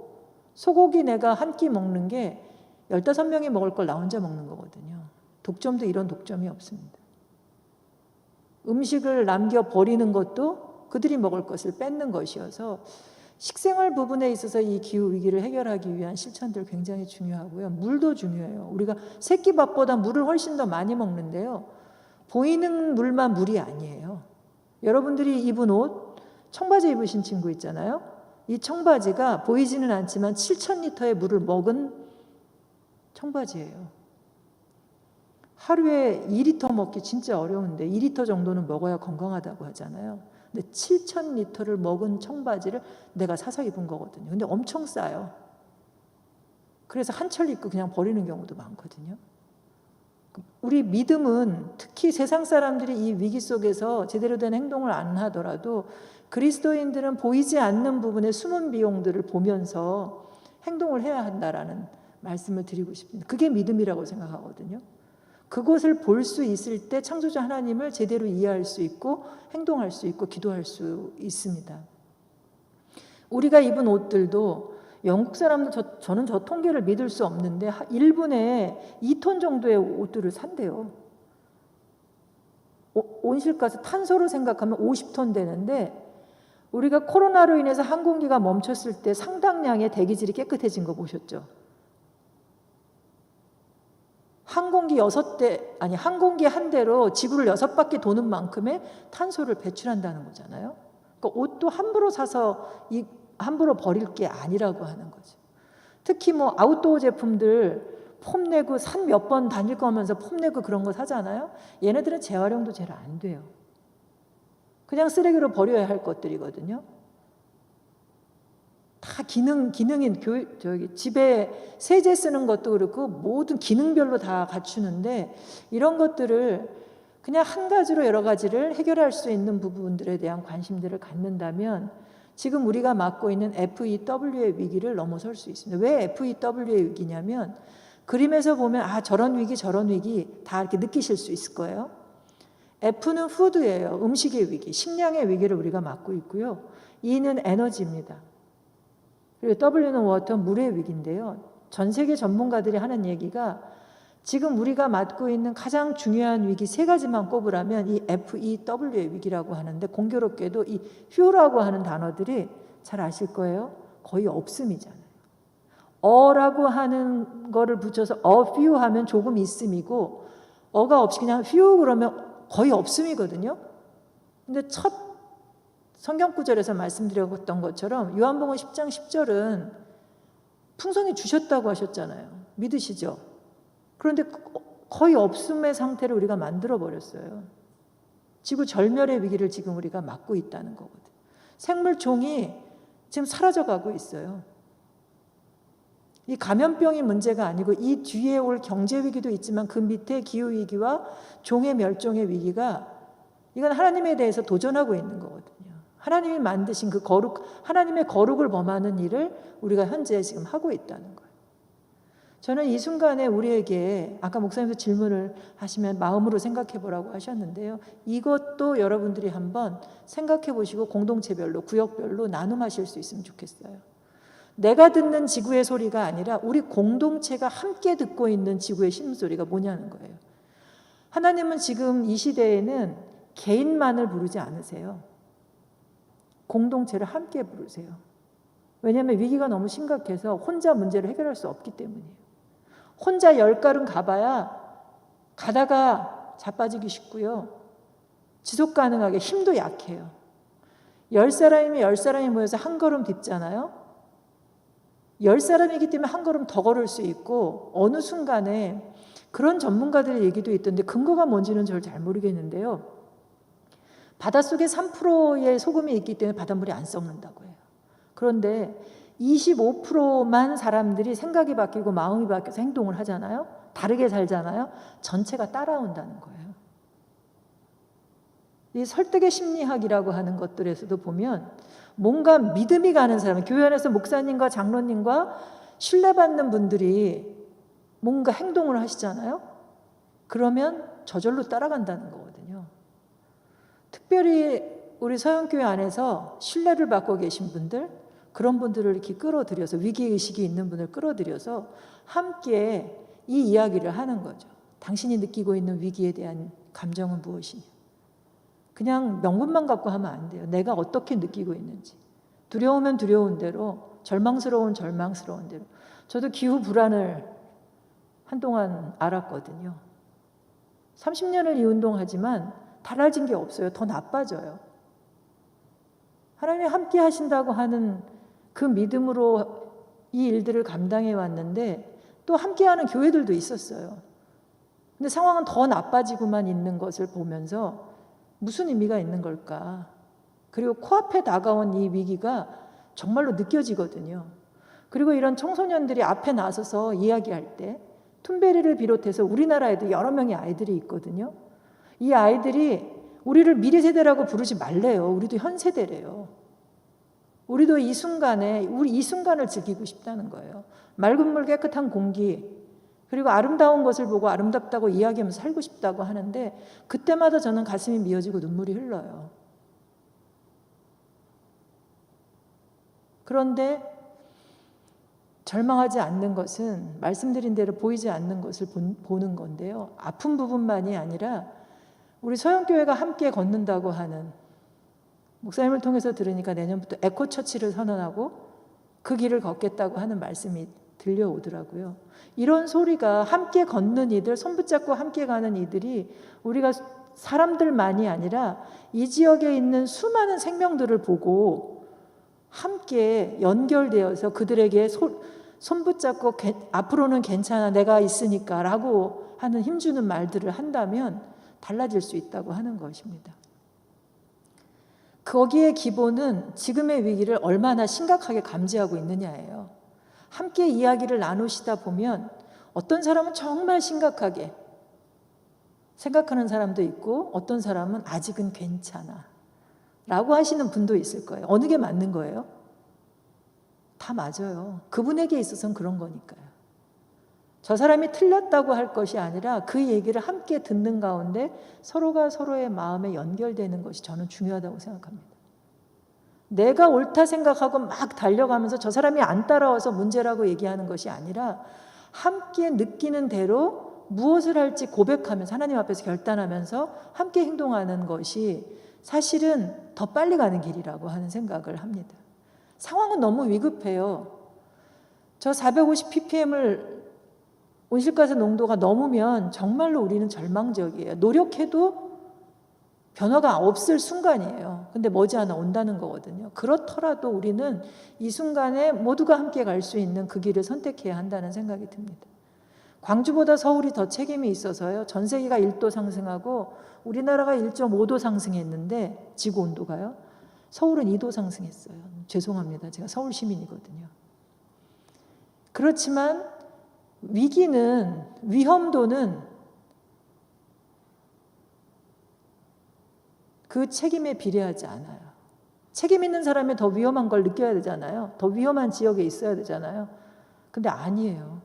소고기 내가 한 끼 먹는 게 15명이 먹을 걸 나 혼자 먹는 거거든요. 독점도 이런 독점이 없습니다. 음식을 남겨 버리는 것도 그들이 먹을 것을 뺏는 것이어서 식생활 부분에 있어서 이 기후 위기를 해결하기 위한 실천들 굉장히 중요하고요. 물도 중요해요. 우리가 새끼밥보다 물을 훨씬 더 많이 먹는데요. 보이는 물만 물이 아니에요. 여러분들이 입은 옷, 청바지 입으신 친구 있잖아요. 이 청바지가 보이지는 않지만 7,000리터의 물을 먹은 청바지예요. 하루에 2리터 먹기 진짜 어려운데 2리터 정도는 먹어야 건강하다고 하잖아요. 근데 7,000리터를 먹은 청바지를 내가 사서 입은 거거든요. 근데 엄청 싸요. 그래서 한 철 입고 그냥 버리는 경우도 많거든요. 우리 믿음은 특히 세상 사람들이 이 위기 속에서 제대로 된 행동을 안 하더라도 그리스도인들은 보이지 않는 부분의 숨은 비용들을 보면서 행동을 해야 한다라는 말씀을 드리고 싶습니다. 그게 믿음이라고 생각하거든요. 그것을 볼 수 있을 때 창조주 하나님을 제대로 이해할 수 있고 행동할 수 있고 기도할 수 있습니다. 우리가 입은 옷들도 영국 사람들 저는 저 통계를 믿을 수 없는데 1분에 2톤 정도의 옷들을 산대요. 온실가스 탄소로 생각하면 50톤 되는데 우리가 코로나로 인해서 항공기가 멈췄을 때 상당량의 대기질이 깨끗해진 거 보셨죠? 항공기 한 대로 지구를 6바퀴 도는 만큼의 탄소를 배출한다는 거잖아요. 그러니까 옷도 함부로 사서 함부로 버릴 게 아니라고 하는 거죠. 특히 뭐 아웃도어 제품들 폼 내고 산 몇 번 다닐 거면서 폼 내고 그런 거 사잖아요. 얘네들은 재활용도 잘 안 돼요. 그냥 쓰레기로 버려야 할 것들이거든요. 다 기능인 집에 세제 쓰는 것도 그렇고 모든 기능별로 다 갖추는데 이런 것들을 그냥 한 가지로 여러 가지를 해결할 수 있는 부분들에 대한 관심들을 갖는다면 지금 우리가 맞고 있는 FEW의 위기를 넘어설 수 있습니다. 왜 FEW의 위기냐면 그림에서 보면 저런 위기 다 이렇게 느끼실 수 있을 거예요. F는 푸드예요. 음식의 위기, 식량의 위기를 우리가 맞고 있고요. E는 에너지입니다. 그리고 W는 워터, 물의 위기인데요. 전 세계 전문가들이 하는 얘기가 지금 우리가 맞고 있는 가장 중요한 위기 3가지만 꼽으라면 이 FEW의 위기라고 하는데 공교롭게도 이 few라고 하는 단어들이 잘 아실 거예요. 거의 없음이잖아요. 어라고 하는 거를 붙여서 few 하면 조금 있음이고 어가 없이 그냥 few 그러면 거의 없음이거든요. 근데 첫 성경 구절에서 말씀드렸던 것처럼 요한복음 10장 10절은 풍성히 주셨다고 하셨잖아요. 믿으시죠? 그런데 거의 없음의 상태를 우리가 만들어버렸어요. 지구 절멸의 위기를 지금 우리가 맞고 있다는 거거든요. 생물종이 지금 사라져가고 있어요. 이 감염병이 문제가 아니고 이 뒤에 올 경제 위기도 있지만 그 밑에 기후 위기와 종의 멸종의 위기가 이건 하나님에 대해서 도전하고 있는 거거든요. 하나님이 만드신 그 하나님의 거룩을 범하는 일을 우리가 현재 지금 하고 있다는 거예요. 저는 이 순간에 우리에게 아까 목사님도 질문을 하시면 마음으로 생각해 보라고 하셨는데요. 이것도 여러분들이 한번 생각해 보시고 공동체별로 구역별로 나눔하실 수 있으면 좋겠어요. 내가 듣는 지구의 소리가 아니라 우리 공동체가 함께 듣고 있는 지구의 심소리가 뭐냐는 거예요. 하나님은 지금 이 시대에는 개인만을 부르지 않으세요. 공동체를 함께 부르세요. 왜냐하면 위기가 너무 심각해서 혼자 문제를 해결할 수 없기 때문이에요. 혼자 10걸음 가봐야 가다가 자빠지기 쉽고요. 지속 가능하게 힘도 약해요. 10사람이 모여서 한 걸음 딛잖아요. 10사람이기 때문에 한 걸음 더 걸을 수 있고 어느 순간에 그런 전문가들의 얘기도 있던데 근거가 뭔지는 저를 잘 모르겠는데요. 바닷속에 3%의 소금이 있기 때문에 바닷물이 안 썩는다고 해요. 그런데 25%만 사람들이 생각이 바뀌고 마음이 바뀌어서 행동을 하잖아요. 다르게 살잖아요. 전체가 따라온다는 거예요. 이 설득의 심리학이라고 하는 것들에서도 보면 뭔가 믿음이 가는 사람, 교회 안에서 목사님과 장로님과 신뢰받는 분들이 뭔가 행동을 하시잖아요. 그러면 저절로 따라간다는 거거든요. 특별히 우리 서영교회 안에서 신뢰를 받고 계신 분들, 그런 분들을 이렇게 끌어들여서, 위기의식이 있는 분을 끌어들여서 함께 이 이야기를 하는 거죠. 당신이 느끼고 있는 위기에 대한 감정은 무엇이냐. 그냥 명분만 갖고 하면 안 돼요. 내가 어떻게 느끼고 있는지. 두려우면 두려운 대로, 절망스러운 절망스러운 대로. 저도 기후 불안을 한동안 알았거든요. 30년을 이 운동하지만 달라진 게 없어요. 더 나빠져요. 하나님이 함께 하신다고 하는 그 믿음으로 이 일들을 감당해 왔는데 또 함께하는 교회들도 있었어요. 근데 상황은 더 나빠지고만 있는 것을 보면서 무슨 의미가 있는 걸까? 그리고 코앞에 다가온 이 위기가 정말로 느껴지거든요. 그리고 이런 청소년들이 앞에 나서서 이야기할 때 툰베리를 비롯해서 우리나라에도 여러 명의 아이들이 있거든요. 이 아이들이 우리를 미래 세대라고 부르지 말래요. 우리도 현 세대래요. 우리도 이 순간을 즐기고 싶다는 거예요. 맑은 물, 깨끗한 공기, 그리고 아름다운 것을 보고 아름답다고 이야기하면서 살고 싶다고 하는데 그때마다 저는 가슴이 미어지고 눈물이 흘러요. 그런데 절망하지 않는 것은 말씀드린 대로 보이지 않는 것을 보는 건데요. 아픈 부분만이 아니라 우리 서영교회가 함께 걷는다고 하는, 목사님을 통해서 들으니까 내년부터 에코처치를 선언하고 그 길을 걷겠다고 하는 말씀이 들려오더라고요. 이런 소리가 함께 걷는 이들, 손붙잡고 함께 가는 이들이 우리가 사람들만이 아니라 이 지역에 있는 수많은 생명들을 보고 함께 연결되어서 그들에게 손붙잡고 앞으로는 괜찮아, 내가 있으니까 라고 하는 힘주는 말들을 한다면 달라질 수 있다고 하는 것입니다. 거기에 기본은 지금의 위기를 얼마나 심각하게 감지하고 있느냐예요. 함께 이야기를 나누시다 보면 어떤 사람은 정말 심각하게 생각하는 사람도 있고 어떤 사람은 아직은 괜찮아 라고 하시는 분도 있을 거예요. 어느 게 맞는 거예요? 다 맞아요. 그분에게 있어서는 그런 거니까요. 저 사람이 틀렸다고 할 것이 아니라 그 얘기를 함께 듣는 가운데 서로가 서로의 마음에 연결되는 것이 저는 중요하다고 생각합니다. 내가 옳다 생각하고 막 달려가면서 저 사람이 안 따라와서 문제라고 얘기하는 것이 아니라 함께 느끼는 대로 무엇을 할지 고백하면서 하나님 앞에서 결단하면서 함께 행동하는 것이 사실은 더 빨리 가는 길이라고 하는 생각을 합니다. 상황은 너무 위급해요. 저 450ppm을 온실가스 농도가 넘으면 정말로 우리는 절망적이에요. 노력해도 변화가 없을 순간이에요. 근데 머지않아 온다는 거거든요. 그렇더라도 우리는 이 순간에 모두가 함께 갈 수 있는 그 길을 선택해야 한다는 생각이 듭니다. 광주보다 서울이 더 책임이 있어서요. 전 세계가 1도 상승하고 우리나라가 1.5도 상승했는데 지구 온도가요. 서울은 2도 상승했어요. 죄송합니다. 제가 서울 시민이거든요. 그렇지만 위기는, 위험도는 그 책임에 비례하지 않아요. 책임 있는 사람이 더 위험한 걸 느껴야 되잖아요. 더 위험한 지역에 있어야 되잖아요. 근데 아니에요.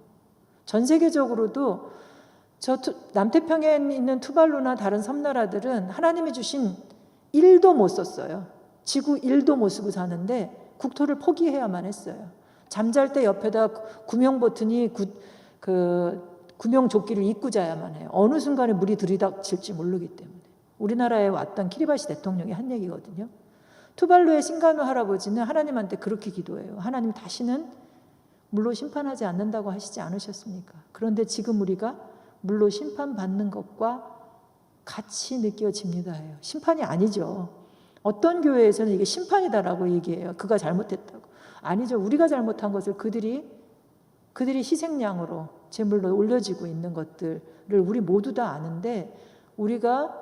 전 세계적으로도 저 남태평양에 있는 투발루나 다른 섬나라들은 하나님이 주신 1도 못 썼어요. 지구 1도 못 쓰고 사는데 국토를 포기해야만 했어요. 잠잘 때 옆에다 구명 버튼이 구명조끼를 입고 자야만 해요. 어느 순간에 물이 들이닥칠지 모르기 때문에. 우리나라에 왔던 키리바시 대통령이 한 얘기거든요. 투발루의 신가누 할아버지는 하나님한테 그렇게 기도해요. 하나님 다시는 물로 심판하지 않는다고 하시지 않으셨습니까? 그런데 지금 우리가 물로 심판받는 것과 같이 느껴집니다 해요. 심판이 아니죠. 어떤 교회에서는 이게 심판이다라고 얘기해요. 그가 잘못했다고. 아니죠. 우리가 잘못한 것을 그들이 희생양으로 제물로 올려지고 있는 것들을 우리 모두 다 아는데 우리가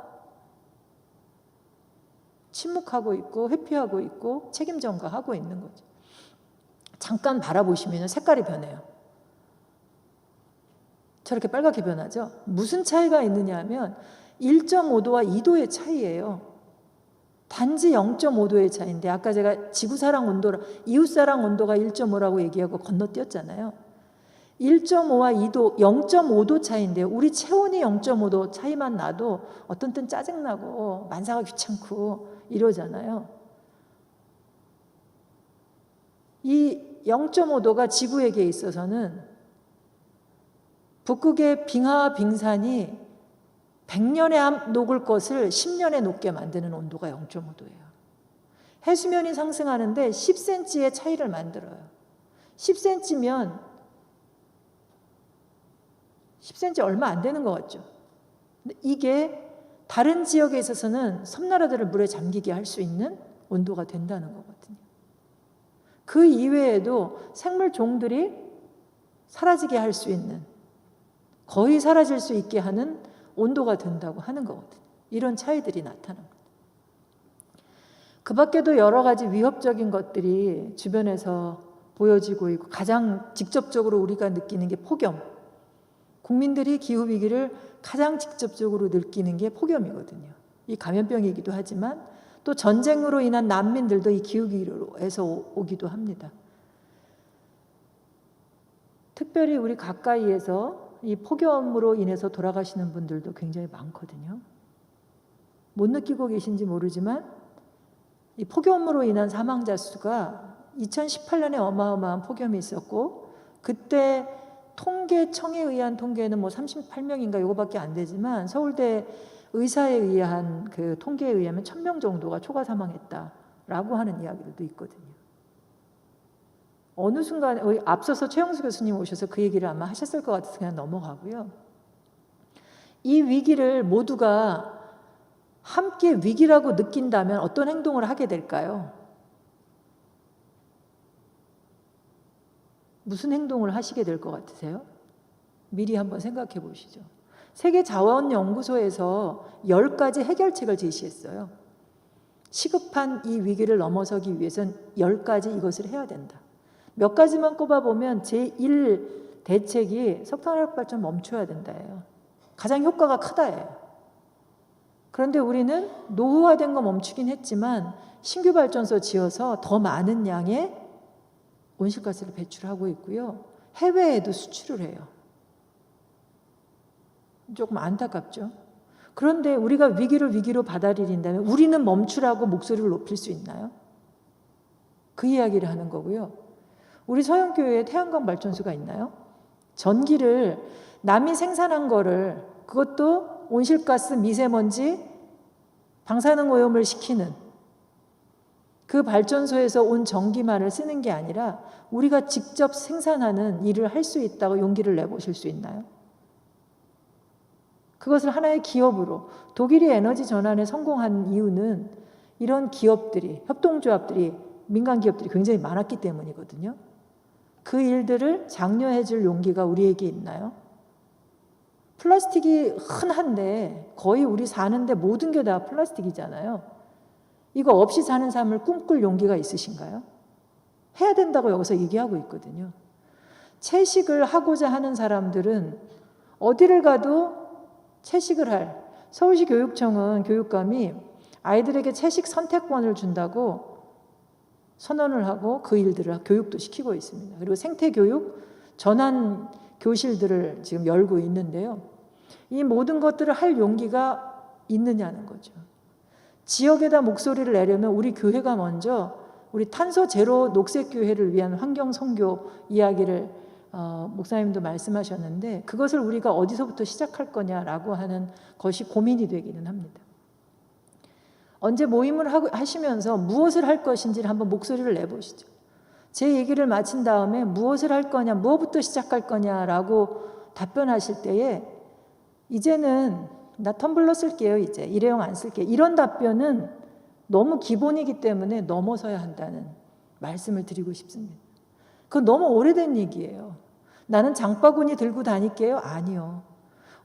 침묵하고 있고 회피하고 있고 책임 전가하고 있는 거죠. 잠깐 바라보시면 색깔이 변해요. 저렇게 빨갛게 변하죠. 무슨 차이가 있느냐 하면 1.5도와 2도의 차이예요. 단지 0.5도의 차이인데 아까 제가 지구사랑 온도라 이웃사랑 온도가 1.5라고 얘기하고 건너뛰었잖아요. 1.5와 2도, 0.5도 차이인데요. 우리 체온이 0.5도 차이만 나도 어떤 땐 짜증나고 만사가 귀찮고 이러잖아요. 이 0.5도가 지구에게 있어서는 북극의 빙하와 빙산이 100년에 녹을 것을 10년에 녹게 만드는 온도가 0.5도예요. 해수면이 상승하는데 10cm의 차이를 만들어요. 10cm면 10cm 얼마 안 되는 것 같죠. 근데 이게 다른 지역에 있어서는 섬나라들을 물에 잠기게 할 수 있는 온도가 된다는 거거든요. 그 이외에도 생물 종들이 사라지게 할 수 있는, 거의 사라질 수 있게 하는 온도가 된다고 하는 거거든요. 이런 차이들이 나타납니다. 그 밖에도 여러 가지 위협적인 것들이 주변에서 보여지고 있고 가장 직접적으로 우리가 느끼는 게 폭염. 국민들이 기후위기를 가장 직접적으로 느끼는 게 폭염이거든요. 이 감염병이기도 하지만 또 전쟁으로 인한 난민들도 이 기후위기로에서 오기도 합니다. 특별히 우리 가까이에서 이 폭염으로 인해서 돌아가시는 분들도 굉장히 많거든요. 못 느끼고 계신지 모르지만 이 폭염으로 인한 사망자 수가 2018년에 어마어마한 폭염이 있었고 그때 통계청에 의한 통계는 뭐 38명인가 이거밖에 안 되지만 서울대 의사에 의한 그 통계에 의하면 1000명 정도가 초과 사망했다라고 하는 이야기들도 있거든요. 어느 순간 앞서서 최영수 교수님 오셔서 그 얘기를 아마 하셨을 것 같아서 그냥 넘어가고요. 이 위기를 모두가 함께 위기라고 느낀다면 어떤 행동을 하게 될까요? 무슨 행동을 하시게 될 것 같으세요? 미리 한번 생각해 보시죠. 세계자원연구소에서 10가지 해결책을 제시했어요. 시급한 이 위기를 넘어서기 위해서는 10가지 이것을 해야 된다. 몇 가지만 꼽아보면 제1 대책이 석탄화력 발전 멈춰야 된다예요. 가장 효과가 크다예요. 그런데 우리는 노후화된 거 멈추긴 했지만 신규 발전소 지어서 더 많은 양의 온실가스를 배출하고 있고요. 해외에도 수출을 해요. 조금 안타깝죠. 그런데 우리가 위기를 위기로 받아들인다면 우리는 멈추라고 목소리를 높일 수 있나요? 그 이야기를 하는 거고요. 우리 서영교회에 태양광 발전소가 있나요? 전기를 남이 생산한 거를 그것도 온실가스, 미세먼지, 방사능 오염을 시키는 그 발전소에서 온 전기만을 쓰는 게 아니라 우리가 직접 생산하는 일을 할 수 있다고 용기를 내보실 수 있나요? 그것을 하나의 기업으로 독일이 에너지 전환에 성공한 이유는 이런 기업들이, 협동조합들이, 민간 기업들이 굉장히 많았기 때문이거든요. 그 일들을 장려해 줄 용기가 우리에게 있나요? 플라스틱이 흔한데 거의 우리 사는데 모든 게 다 플라스틱이잖아요. 이거 없이 사는 삶을 꿈꿀 용기가 있으신가요? 해야 된다고 여기서 얘기하고 있거든요. 채식을 하고자 하는 사람들은 어디를 가도 채식을 할, 서울시 교육청은 교육감이 아이들에게 채식 선택권을 준다고 선언을 하고 그 일들을 교육도 시키고 있습니다. 그리고 생태교육 전환 교실들을 지금 열고 있는데요. 이 모든 것들을 할 용기가 있느냐는 거죠. 지역에다 목소리를 내려면 우리 교회가 먼저 우리 탄소 제로 녹색교회를 위한 환경 선교 이야기를 목사님도 말씀하셨는데 그것을 우리가 어디서부터 시작할 거냐라고 하는 것이 고민이 되기는 합니다. 언제 모임을 하시면서 무엇을 할 것인지를 한번 목소리를 내보시죠. 제 얘기를 마친 다음에 무엇을 할 거냐, 무엇부터 시작할 거냐라고 답변하실 때에 이제는 나 텀블러 쓸게요. 이제 일회용 안 쓸게요. 이런 답변은 너무 기본이기 때문에 넘어서야 한다는 말씀을 드리고 싶습니다. 그건 너무 오래된 얘기예요. 나는 장바구니 들고 다닐게요. 아니요.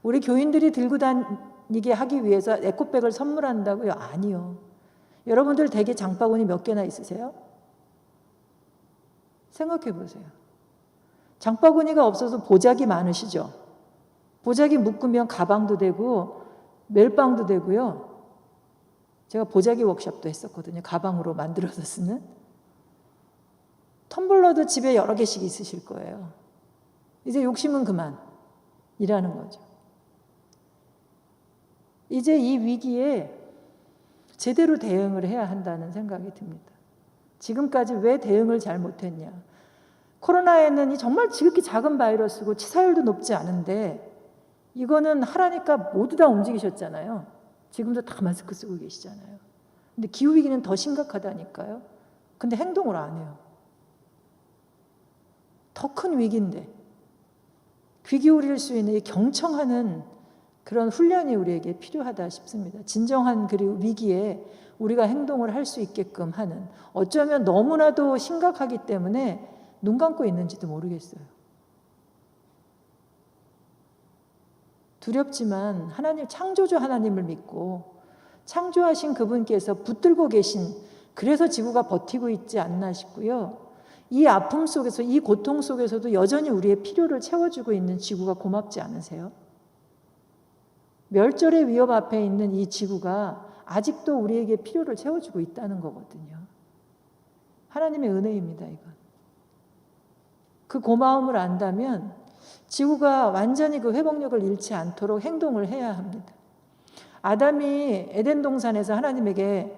우리 교인들이 들고 다니게 하기 위해서 에코백을 선물한다고요. 아니요. 여러분들 댁에 장바구니 몇 개나 있으세요? 생각해 보세요. 장바구니가 없어서 보자기 많으시죠? 보자기 묶으면 가방도 되고 멜빵도 되고요. 제가 보자기 워크숍도 했었거든요. 가방으로 만들어서 쓰는. 텀블러도 집에 여러 개씩 있으실 거예요. 이제 욕심은 그만 이라는 거죠. 이제 이 위기에 제대로 대응을 해야 한다는 생각이 듭니다. 지금까지 왜 대응을 잘 못했냐. 코로나에는 정말 지극히 작은 바이러스고 치사율도 높지 않은데 이거는 하라니까 모두 다 움직이셨잖아요. 지금도 다 마스크 쓰고 계시잖아요. 근데 기후위기는 더 심각하다니까요. 근데 행동을 안 해요. 더 큰 위기인데 귀 기울일 수 있는 이 경청하는 그런 훈련이 우리에게 필요하다 싶습니다. 진정한 그리고 위기에 우리가 행동을 할 수 있게끔 하는, 어쩌면 너무나도 심각하기 때문에 눈 감고 있는지도 모르겠어요. 두렵지만 하나님, 창조주 하나님을 믿고 창조하신 그분께서 붙들고 계신, 그래서 지구가 버티고 있지 않나 싶고요. 이 아픔 속에서, 이 고통 속에서도 여전히 우리의 필요를 채워주고 있는 지구가 고맙지 않으세요? 멸절의 위협 앞에 있는 이 지구가 아직도 우리에게 필요를 채워주고 있다는 거거든요. 하나님의 은혜입니다, 이건. 그 고마움을 안다면 지구가 완전히 그 회복력을 잃지 않도록 행동을 해야 합니다. 아담이 에덴 동산에서 하나님에게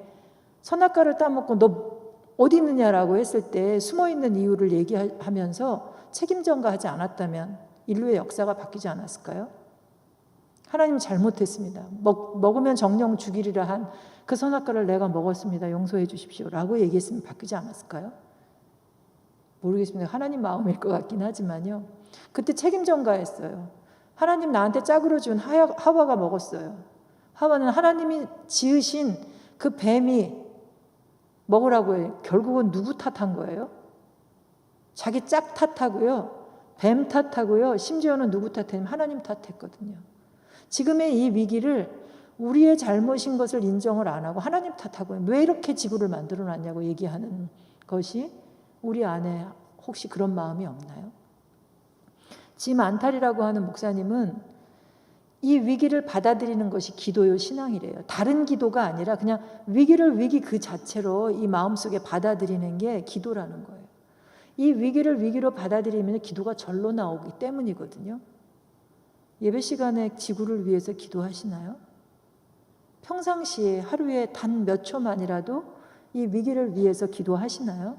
선악과를 따먹고 너 어디 있느냐라고 했을 때 숨어있는 이유를 얘기하면서 책임 전가하지 않았다면 인류의 역사가 바뀌지 않았을까요? 하나님 잘못했습니다. 먹으면 정령 죽이리라 한 그 선악과를 내가 먹었습니다. 용서해 주십시오 라고 얘기했으면 바뀌지 않았을까요? 모르겠습니다. 하나님 마음일 것 같긴 하지만요. 그때 책임 전가했어요. 하나님 나한테 짝으로 준 하와가 먹었어요. 하와는 하나님이 지으신 그 뱀이 먹으라고 해요. 결국은 누구 탓한 거예요? 자기 짝 탓하고요. 뱀 탓하고요. 심지어는 누구 탓했냐면 하나님 탓했거든요. 지금의 이 위기를 우리의 잘못인 것을 인정을 안 하고 하나님 탓하고 왜 이렇게 지구를 만들어 놨냐고 얘기하는 것이 우리 안에 혹시 그런 마음이 없나요? 짐 안탈이라고 하는 목사님은 이 위기를 받아들이는 것이 기도요, 신앙이래요. 다른 기도가 아니라 그냥 위기를 위기 그 자체로 이 마음속에 받아들이는 게 기도라는 거예요. 이 위기를 위기로 받아들이면 기도가 절로 나오기 때문이거든요. 예배 시간에 지구를 위해서 기도하시나요? 평상시에 하루에 단 몇 초만이라도 이 위기를 위해서 기도하시나요?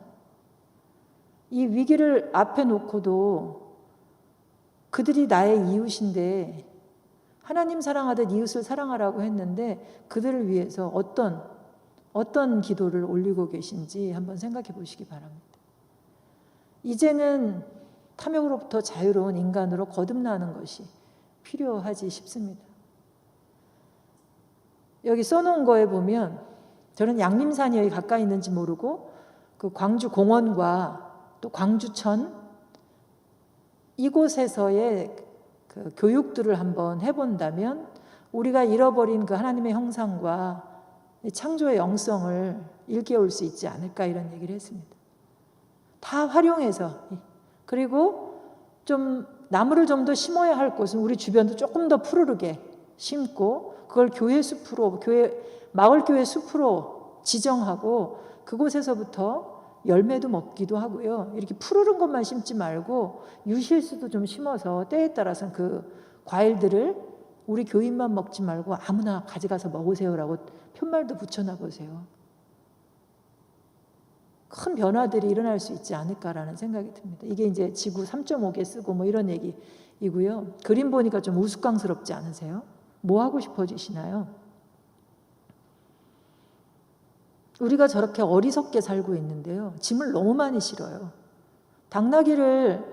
이 위기를 앞에 놓고도 그들이 나의 이웃인데 하나님 사랑하듯 이웃을 사랑하라고 했는데 그들을 위해서 어떤 기도를 올리고 계신지 한번 생각해 보시기 바랍니다. 이제는 탐욕으로부터 자유로운 인간으로 거듭나는 것이 필요하지 싶습니다. 여기 써놓은 거에 보면 저는 양림산이 여기 가까이 있는지 모르고 그 광주 공원과 또 광주천 이곳에서의 그 교육들을 한번 해본다면 우리가 잃어버린 그 하나님의 형상과 창조의 영성을 일깨울 수 있지 않을까 이런 얘기를 했습니다. 다 활용해서 그리고 좀 나무를 좀 더 심어야 할 곳은 우리 주변도 조금 더 푸르르게 심고 그걸 교회 숲으로 마을 교회 숲으로 지정하고 그곳에서부터 열매도 먹기도 하고요. 이렇게 푸르른 것만 심지 말고 유실수도 좀 심어서 때에 따라서는 그 과일들을 우리 교인만 먹지 말고 아무나 가져가서 먹으세요라고 편말도 붙여놔 보세요. 큰 변화들이 일어날 수 있지 않을까라는 생각이 듭니다. 이게 이제 지구 3.5개 쓰고 뭐 이런 얘기이고요. 그림 보니까 좀 우스꽝스럽지 않으세요? 뭐 하고 싶어지시나요? 우리가 저렇게 어리석게 살고 있는데요. 짐을 너무 많이 실어요. 당나귀를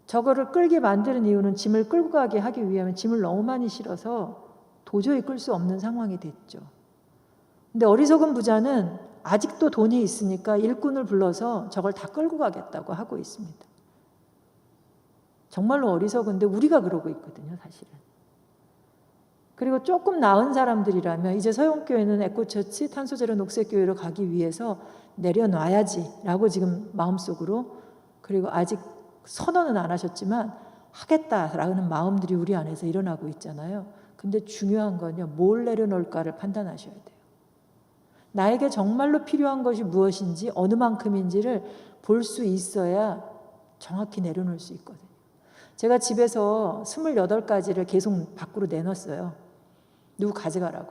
저거를 끌게 만드는 이유는 짐을 끌고 가게 하기 위하면 짐을 너무 많이 실어서 도저히 끌 수 없는 상황이 됐죠. 근데 어리석은 부자는 아직도 돈이 있으니까 일꾼을 불러서 저걸 다 끌고 가겠다고 하고 있습니다. 정말로 어리석은데 우리가 그러고 있거든요, 사실은. 그리고 조금 나은 사람들이라면 이제 서영교회는 에코처치 탄소제로 녹색교회로 가기 위해서 내려놔야지 라고 지금 마음속으로 그리고 아직 선언은 안 하셨지만 하겠다라는 마음들이 우리 안에서 일어나고 있잖아요. 근데 중요한 건요, 뭘 내려놓을까를 판단하셔야 돼요. 나에게 정말로 필요한 것이 무엇인지 어느 만큼인지를 볼 수 있어야 정확히 내려놓을 수 있거든요. 제가 집에서 28가지를 계속 밖으로 내놨어요. 누구 가져가라고.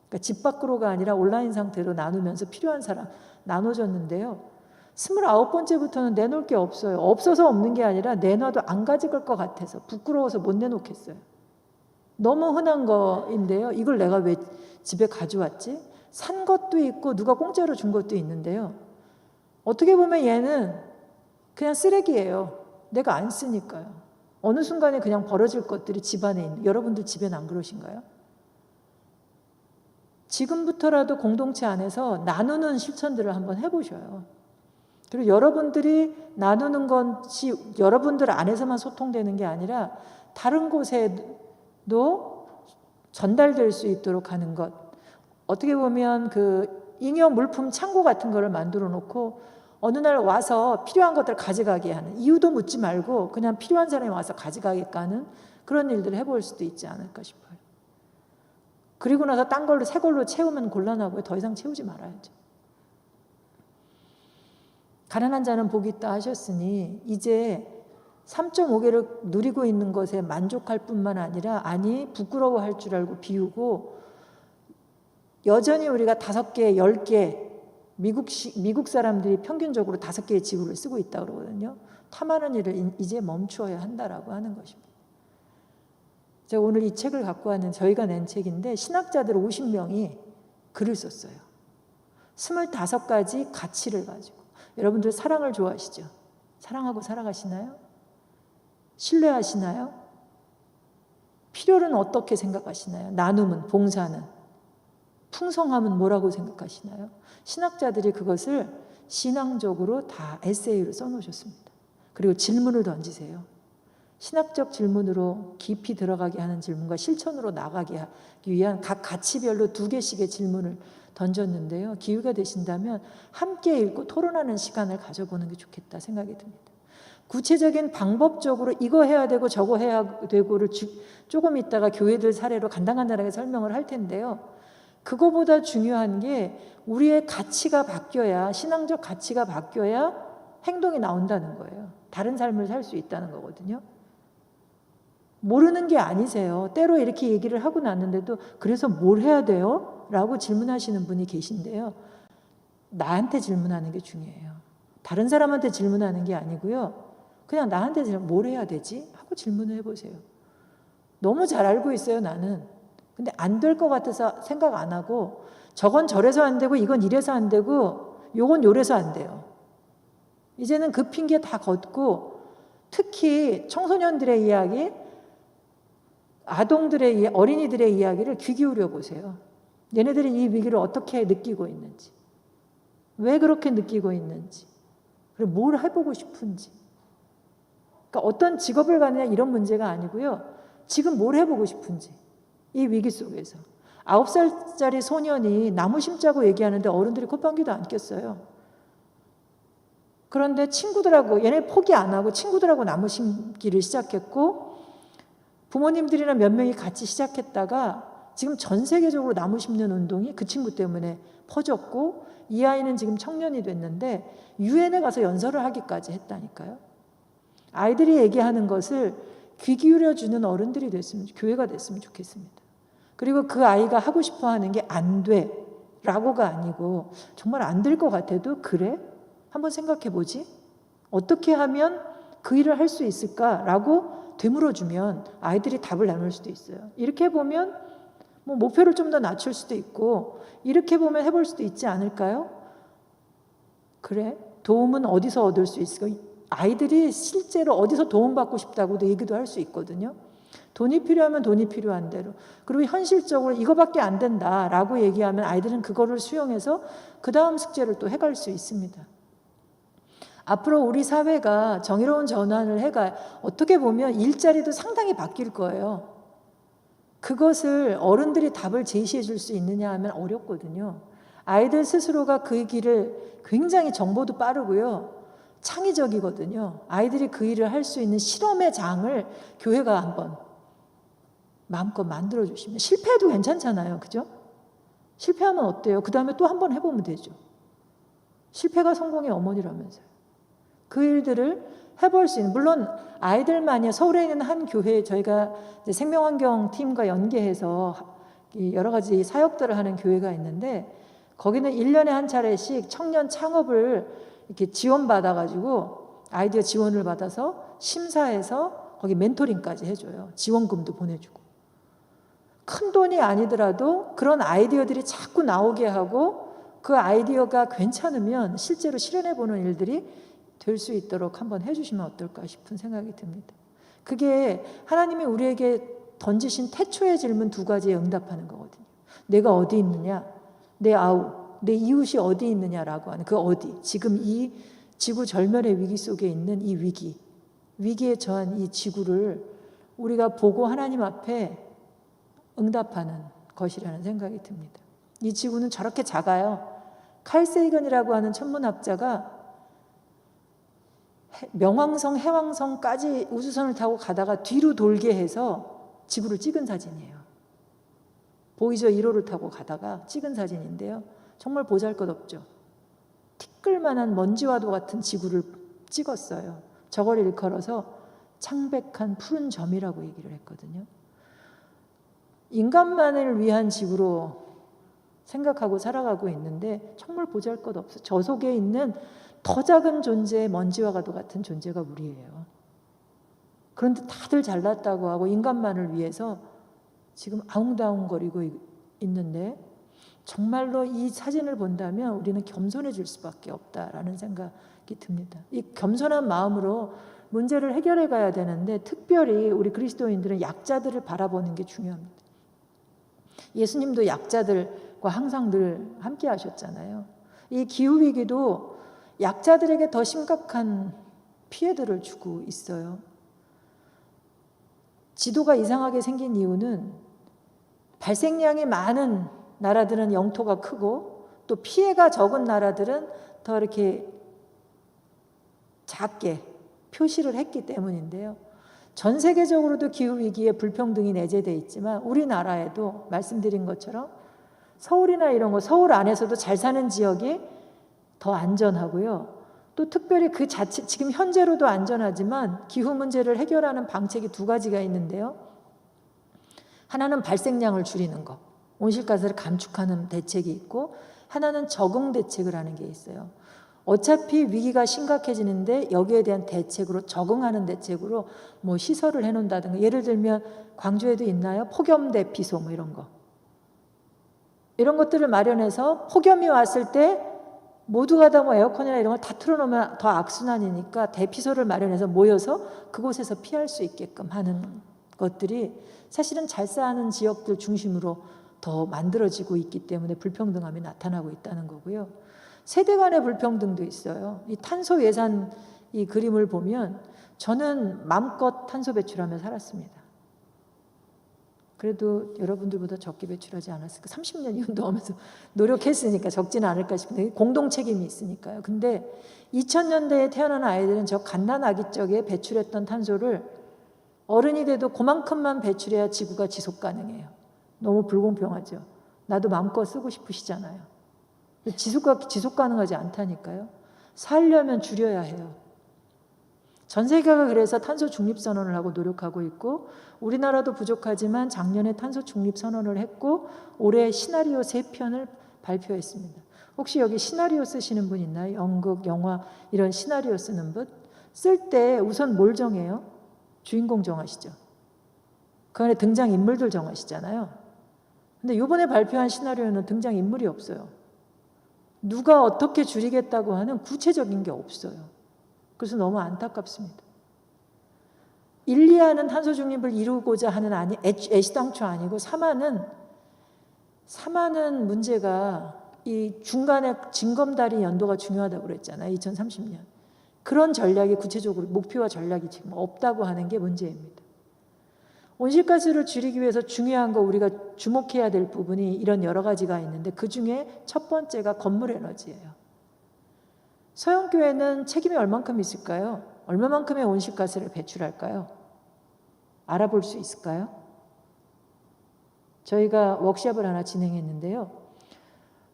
그러니까 집 밖으로가 아니라 온라인 상태로 나누면서 필요한 사람 나눠줬는데요. 29번째부터는 내놓을 게 없어요. 없어서 없는 게 아니라 내놔도 안 가져갈 것 같아서 부끄러워서 못 내놓겠어요. 너무 흔한 거인데요. 이걸 내가 왜 집에 가져왔지? 산 것도 있고 누가 공짜로 준 것도 있는데요. 어떻게 보면 얘는 그냥 쓰레기예요. 내가 안 쓰니까요. 어느 순간에 그냥 버려질 것들이 집 안에 있는, 여러분들 집에는 안 그러신가요? 지금부터라도 공동체 안에서 나누는 실천들을 한번 해보셔요. 그리고 여러분들이 나누는 것이 여러분들 안에서만 소통되는 게 아니라 다른 곳에도 전달될 수 있도록 하는 것. 어떻게 보면 그 잉여 물품 창고 같은 거를 만들어 놓고 어느 날 와서 필요한 것들을 가져가게 하는, 이유도 묻지 말고 그냥 필요한 사람이 와서 가져가게끔 하는 그런 일들을 해볼 수도 있지 않을까 싶어요. 그리고 나서 딴 걸로 새 걸로 채우면 곤란하고요. 더 이상 채우지 말아야죠. 가난한 자는 복이 있다 하셨으니 이제 3.5개를 누리고 있는 것에 만족할 뿐만 아니라, 아니 부끄러워할 줄 알고 비우고, 여전히 우리가 5개, 10개, 미국 사람들이 평균적으로 5개의 지구를 쓰고 있다고 그러거든요. 탐하는 일을 이제 멈추어야 한다라고 하는 것입니다. 제가 오늘 이 책을 갖고 왔는, 저희가 낸 책인데 신학자들 50명이 글을 썼어요. 25가지 가치를 가지고. 여러분들 사랑을 좋아하시죠? 사랑하고 살아가시나요? 신뢰하시나요? 필요는 어떻게 생각하시나요? 나눔은, 봉사는, 풍성함은 뭐라고 생각하시나요? 신학자들이 그것을 신앙적으로 다 에세이로 써놓으셨습니다. 그리고 질문을 던지세요. 신학적 질문으로 깊이 들어가게 하는 질문과 실천으로 나가게 하기 위한 각 가치별로 2개씩의 질문을 던졌는데요. 기회가 되신다면 함께 읽고 토론하는 시간을 가져보는 게 좋겠다 생각이 듭니다. 구체적인 방법적으로 이거 해야 되고 저거 해야 되고를 조금 있다가 교회들 사례로 간단하게 설명을 할 텐데요. 그거보다 중요한 게 우리의 가치가 바뀌어야, 신앙적 가치가 바뀌어야 행동이 나온다는 거예요. 다른 삶을 살 수 있다는 거거든요. 모르는 게 아니세요. 때로 이렇게 얘기를 하고 났는데도 그래서 뭘 해야 돼요? 라고 질문하시는 분이 계신데요. 나한테 질문하는 게 중요해요. 다른 사람한테 질문하는 게 아니고요. 그냥 나한테 뭘 해야 되지? 하고 질문을 해보세요. 너무 잘 알고 있어요, 나는. 근데 안 될 것 같아서 생각 안 하고, 저건 저래서 안 되고 이건 이래서 안 되고 요건 요래서 안 돼요. 이제는 그 핑계 다 걷고, 특히 청소년들의 이야기, 아동들의, 어린이들의 이야기를 귀 기울여 보세요. 얘네들이 이 위기를 어떻게 느끼고 있는지, 왜 그렇게 느끼고 있는지, 그리고 뭘 해보고 싶은지. 그러니까 어떤 직업을 가느냐 이런 문제가 아니고요. 지금 뭘 해보고 싶은지. 이 위기 속에서 9살짜리 소년이 나무 심자고 얘기하는데 어른들이 콧방귀도 안 꼈어요. 그런데 친구들하고, 얘네 포기 안 하고 친구들하고 나무 심기를 시작했고, 부모님들이나 몇 명이 같이 시작했다가 지금 전 세계적으로 나무 심는 운동이 그 친구 때문에 퍼졌고, 이 아이는 지금 청년이 됐는데 유엔에 가서 연설을 하기까지 했다니까요. 아이들이 얘기하는 것을 귀 기울여주는 어른들이 됐으면, 교회가 됐으면 좋겠습니다. 그리고 그 아이가 하고 싶어 하는 게 안 돼 라고가 아니고, 정말 안 될 것 같아도 그래? 한번 생각해 보지? 어떻게 하면 그 일을 할 수 있을까라고 되물어주면 아이들이 답을 나눌 수도 있어요. 이렇게 보면 뭐 목표를 좀 더 낮출 수도 있고, 이렇게 보면 해볼 수도 있지 않을까요? 그래? 도움은 어디서 얻을 수 있을까? 아이들이 실제로 어디서 도움받고 싶다고도 얘기도 할 수 있거든요. 돈이 필요하면 돈이 필요한 대로. 그리고 현실적으로 이거밖에 안 된다라고 얘기하면 아이들은 그거를 수용해서 그 다음 숙제를 또 해갈 수 있습니다. 앞으로 우리 사회가 정의로운 전환을 해가, 어떻게 보면 일자리도 상당히 바뀔 거예요. 그것을 어른들이 답을 제시해 줄 수 있느냐 하면 어렵거든요. 아이들 스스로가 그 길을, 굉장히 정보도 빠르고요. 창의적이거든요. 아이들이 그 일을 할 수 있는 실험의 장을 교회가 한번 마음껏 만들어주시면, 실패해도 괜찮잖아요. 그죠? 실패하면 어때요? 그 다음에 또 한 번 해보면 되죠. 실패가 성공의 어머니라면서요. 그 일들을 해볼 수 있는, 물론 아이들만이, 서울에 있는 한 교회에 저희가 이제 생명환경 팀과 연계해서 여러 가지 사역들을 하는 교회가 있는데, 거기는 1년에 한 차례씩 청년 창업을 이렇게 지원받아가지고 아이디어 지원을 받아서 심사해서 거기 멘토링까지 해줘요. 지원금도 보내주고. 큰 돈이 아니더라도 그런 아이디어들이 자꾸 나오게 하고 그 아이디어가 괜찮으면 실제로 실현해보는 일들이 될 수 있도록 한번 해주시면 어떨까 싶은 생각이 듭니다. 그게 하나님이 우리에게 던지신 태초의 질문 2가지에 응답하는 거거든요. 내가 어디 있느냐, 내 아우, 내 이웃이 어디 있느냐라고 하는 그 어디, 지금 이 지구 절멸의 위기 속에 있는 이 위기에 처한 이 지구를 우리가 보고 하나님 앞에 응답하는 것이라는 생각이 듭니다. 이 지구는 저렇게 작아요. 칼 세이건이라고 하는 천문학자가 명왕성, 해왕성까지 우주선을 타고 가다가 뒤로 돌게 해서 지구를 찍은 사진이에요. 보이저 1호를 타고 가다가 찍은 사진인데요. 정말 보잘것없죠. 티끌만한 먼지와도 같은 지구를 찍었어요. 저걸 일컬어서 창백한 푸른 점이라고 얘기를 했거든요. 인간만을 위한 지구로 생각하고 살아가고 있는데 정말 보잘것없어. 저 속에 있는 더 작은 존재의 먼지와도 같은 존재가 우리예요. 그런데 다들 잘났다고 하고 인간만을 위해서 지금 아웅다웅거리고 있는데, 정말로 이 사진을 본다면 우리는 겸손해질 수밖에 없다라는 생각이 듭니다. 이 겸손한 마음으로 문제를 해결해 가야 되는데, 특별히 우리 그리스도인들은 약자들을 바라보는 게 중요합니다. 예수님도 약자들과 항상 늘 함께 하셨잖아요. 이 기후위기도 약자들에게 더 심각한 피해들을 주고 있어요. 지도가 이상하게 생긴 이유는 발생량이 많은 나라들은 영토가 크고 또 피해가 적은 나라들은 더 이렇게 작게 표시를 했기 때문인데요. 전 세계적으로도 기후위기에 불평등이 내재되어 있지만 우리나라에도 말씀드린 것처럼 서울이나 이런 거, 서울 안에서도 잘 사는 지역이 더 안전하고요. 또 특별히 그 자체, 지금 현재로도 안전하지만 기후 문제를 해결하는 방책이 2가지가 있는데요. 하나는 발생량을 줄이는 거, 온실가스를 감축하는 대책이 있고, 하나는 적응 대책을 하는 게 있어요. 어차피 위기가 심각해지는데 여기에 대한 대책으로, 적응하는 대책으로 뭐 시설을 해놓는다든가, 예를 들면 광주에도 있나요? 폭염 대피소 뭐 이런 거. 이런 것들을 마련해서 폭염이 왔을 때 모두가 다 뭐 에어컨이나 이런 걸 다 틀어놓으면 더 악순환이니까 대피소를 마련해서 모여서 그곳에서 피할 수 있게끔 하는 것들이 사실은 잘 사는 지역들 중심으로 더 만들어지고 있기 때문에 불평등함이 나타나고 있다는 거고요. 세대 간의 불평등도 있어요. 이 탄소 예산 이 그림을 보면 저는 마음껏 탄소 배출하며 살았습니다. 그래도 여러분들보다 적게 배출하지 않았을까. 30년 운동하면서 노력했으니까 적지는 않을까 싶은데 공동 책임이 있으니까요. 근데 2000년대에 태어난 아이들은 저 갓난아기적에 배출했던 탄소를 어른이 돼도 그만큼만 배출해야 지구가 지속 가능해요. 너무 불공평하죠. 나도 마음껏 쓰고 싶으시잖아요. 지속 가능하지 않다니까요. 살려면 줄여야 해요. 전 세계가 그래서 탄소 중립 선언을 하고 노력하고 있고, 우리나라도 부족하지만 작년에 탄소 중립 선언을 했고 올해 시나리오 3편을 발표했습니다. 혹시 여기 시나리오 쓰시는 분 있나요? 연극, 영화 이런 시나리오 쓰는 분? 쓸 때 우선 뭘 정해요? 주인공 정하시죠. 그 안에 등장인물들 정하시잖아요. 근데 이번에 발표한 시나리오는 등장인물이 없어요. 누가 어떻게 줄이겠다고 하는 구체적인 게 없어요. 그래서 너무 안타깝습니다. 1, 2하는 탄소 중립을 이루고자 하는 애시당초 아니고 3하는 문제가 이 중간에 징검다리 연도가 중요하다고 그랬잖아요. 2030년. 그런 전략이 구체적으로 목표와 전략이 지금 없다고 하는 게 문제입니다. 온실가스를 줄이기 위해서 중요한 거 우리가 주목해야 될 부분이 이런 여러 가지가 있는데, 그중에 첫 번째가 건물 에너지예요. 서영교회는 책임이 얼만큼 있을까요? 얼마만큼의 온실가스를 배출할까요? 알아볼 수 있을까요? 저희가 워크숍을 하나 진행했는데요.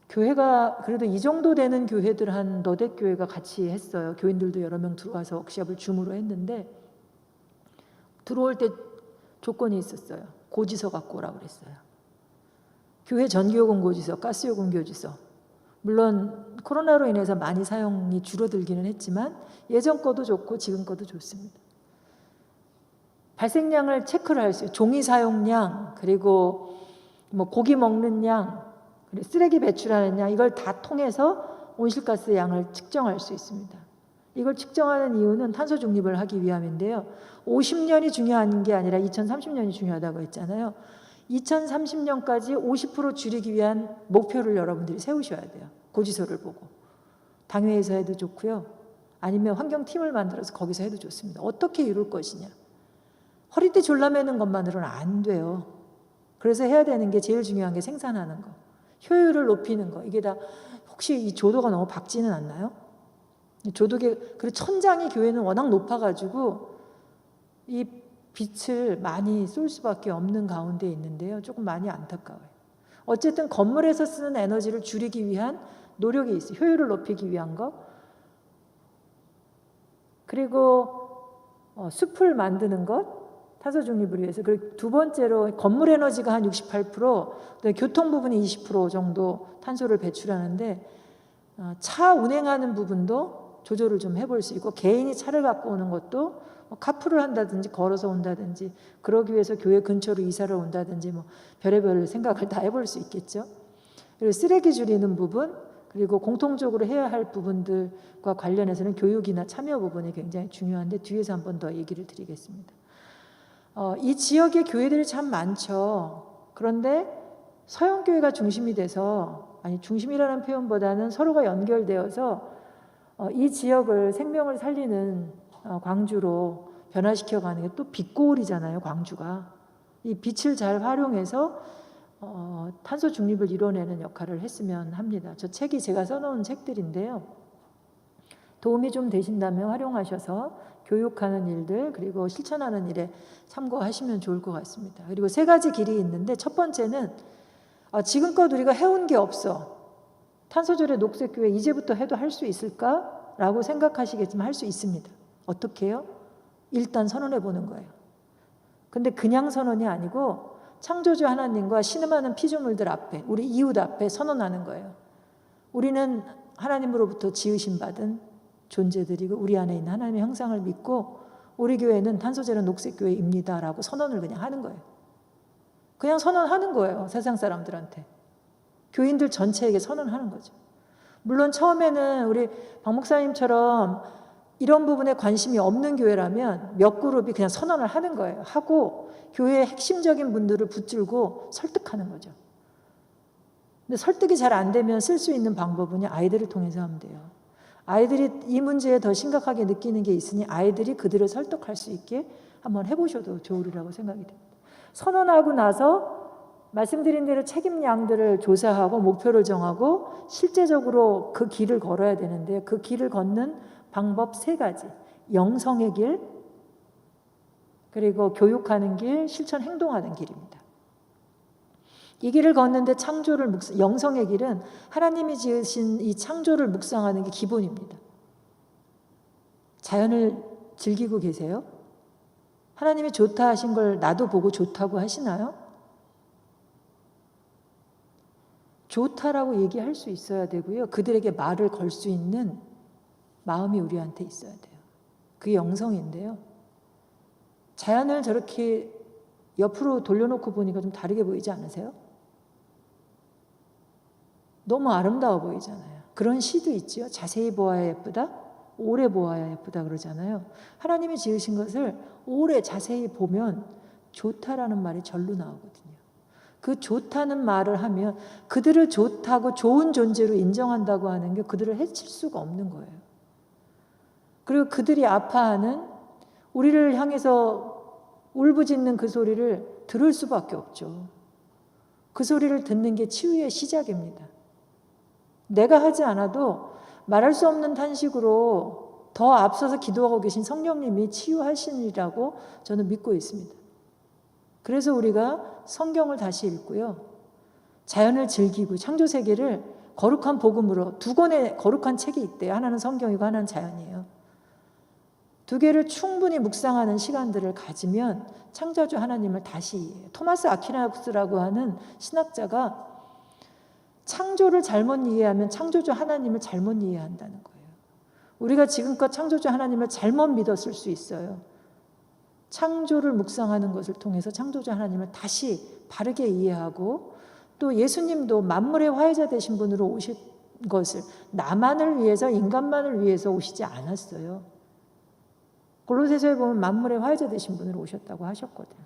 교회가 그래도 이 정도 되는 교회들 한 너댓 교회가 같이 했어요. 교인들도 여러 명 들어와서 워크숍을 줌으로 했는데 들어올 때 조건이 있었어요. 고지서 갖고 오라고 그랬어요. 교회 전기요금 고지서, 가스요금 고지서. 물론 코로나로 인해서 많이 사용이 줄어들기는 했지만 예전 거도 좋고 지금 거도 좋습니다. 발생량을 체크를 할 수 있어요. 종이 사용량, 그리고 뭐 고기 먹는 양, 그리고 쓰레기 배출하는 양, 이걸 다 통해서 온실가스 양을 측정할 수 있습니다. 이걸 측정하는 이유는 탄소 중립을 하기 위함인데요. 50년이 중요한 게 아니라 2030년이 중요하다고 했잖아요. 2030년까지 50% 줄이기 위한 목표를 여러분들이 세우셔야 돼요. 고지서를 보고. 당회에서 해도 좋고요. 아니면 환경팀을 만들어서 거기서 해도 좋습니다. 어떻게 이룰 것이냐. 허리띠 졸라매는 것만으로는 안 돼요. 그래서 해야 되는 게 제일 중요한 게 생산하는 거. 효율을 높이는 거. 이게 다 혹시 이 조도가 너무 박지는 않나요? 조도계, 그리고 천장이 교회는 워낙 높아가지고 이 빛을 많이 쏠 수밖에 없는 가운데 있는데요. 조금 많이 안타까워요. 어쨌든 건물에서 쓰는 에너지를 줄이기 위한 노력이 있어요. 효율을 높이기 위한 거. 그리고 숲을 만드는 것. 탄소 중립을 위해서. 그리고 두 번째로 건물 에너지가 한 68%, 교통 부분이 20% 정도 탄소를 배출하는데 차 운행하는 부분도 조절을 좀 해볼 수 있고 개인이 차를 갖고 오는 것도 카풀을 한다든지 걸어서 온다든지 그러기 위해서 교회 근처로 이사를 온다든지 뭐 별의별 생각을 다 해볼 수 있겠죠. 그리고 쓰레기 줄이는 부분 그리고 공통적으로 해야 할 부분들과 관련해서는 교육이나 참여 부분이 굉장히 중요한데 뒤에서 한 번 더 얘기를 드리겠습니다. 이 지역에 교회들이 참 많죠. 그런데 서영교회가 중심이 돼서 아니 중심이라는 표현보다는 서로가 연결되어서 이 지역을 생명을 살리는 광주로 변화시켜가는 게 또 빛고울이잖아요. 광주가. 이 빛을 잘 활용해서 탄소 중립을 이뤄내는 역할을 했으면 합니다. 저 책이 제가 써놓은 책들인데요. 도움이 좀 되신다면 활용하셔서 교육하는 일들 그리고 실천하는 일에 참고하시면 좋을 것 같습니다. 그리고 세 가지 길이 있는데 첫 번째는 지금껏 우리가 해온 게 없어. 탄소절약 녹색교회 이제부터 해도 할 수 있을까? 라고 생각하시겠지만 할 수 있습니다. 어떻게 해요? 일단 선언해 보는 거예요. 근데 그냥 선언이 아니고 창조주 하나님과 신음하는 피조물들 앞에 우리 이웃 앞에 선언하는 거예요. 우리는 하나님으로부터 지으심 받은 존재들이고 우리 안에 있는 하나님의 형상을 믿고 우리 교회는 탄소제로 녹색교회입니다 라고 선언을 그냥 하는 거예요. 그냥 선언하는 거예요. 세상 사람들한테. 교인들 전체에게 선언하는 거죠. 물론 처음에는 우리 박 목사님처럼 이런 부분에 관심이 없는 교회라면 몇 그룹이 그냥 선언을 하는 거예요. 하고 교회의 핵심적인 분들을 붙들고 설득하는 거죠. 근데 설득이 잘 안 되면 쓸 수 있는 방법은 아이들을 통해서 하면 돼요. 아이들이 이 문제에 더 심각하게 느끼는 게 있으니 아이들이 그들을 설득할 수 있게 한번 해보셔도 좋으리라고 생각이 됩니다. 선언하고 나서 말씀드린 대로 책임량들을 조사하고 목표를 정하고 실제적으로 그 길을 걸어야 되는데 그 길을 걷는 방법 세 가지. 영성의 길, 그리고 교육하는 길, 실천 행동하는 길입니다. 이 길을 걷는데 영성의 길은 하나님이 지으신 이 창조를 묵상하는 게 기본입니다. 자연을 즐기고 계세요? 하나님이 좋다 하신 걸 나도 보고 좋다고 하시나요? 좋다라고 얘기할 수 있어야 되고요. 그들에게 말을 걸 수 있는 마음이 우리한테 있어야 돼요. 그게 영성인데요. 자연을 저렇게 옆으로 돌려놓고 보니까 좀 다르게 보이지 않으세요? 너무 아름다워 보이잖아요. 그런 시도 있지요. 자세히 보아야 예쁘다, 오래 보아야 예쁘다 그러잖아요. 하나님이 지으신 것을 오래 자세히 보면 좋다라는 말이 절로 나오거든요. 그 좋다는 말을 하면 그들을 좋다고 좋은 존재로 인정한다고 하는 게 그들을 해칠 수가 없는 거예요. 그리고 그들이 아파하는 우리를 향해서 울부짖는 그 소리를 들을 수밖에 없죠. 그 소리를 듣는 게 치유의 시작입니다. 내가 하지 않아도 말할 수 없는 탄식으로 더 앞서서 기도하고 계신 성령님이 치유하시리라고 저는 믿고 있습니다. 그래서 우리가 성경을 다시 읽고요. 자연을 즐기고 창조세계를 거룩한 복음으로 두 권의 거룩한 책이 있대요. 하나는 성경이고 하나는 자연이에요. 두 개를 충분히 묵상하는 시간들을 가지면 창조주 하나님을 다시 이해해요. 토마스 아퀴나스라고 하는 신학자가 창조를 잘못 이해하면 창조주 하나님을 잘못 이해한다는 거예요. 우리가 지금껏 창조주 하나님을 잘못 믿었을 수 있어요. 창조를 묵상하는 것을 통해서 창조주 하나님을 다시 바르게 이해하고, 또 예수님도 만물의 화해자 되신 분으로 오신 것을 나만을 위해서, 인간만을 위해서 오시지 않았어요. 골로새서에 보면 만물의 화해자 되신 분으로 오셨다고 하셨거든요.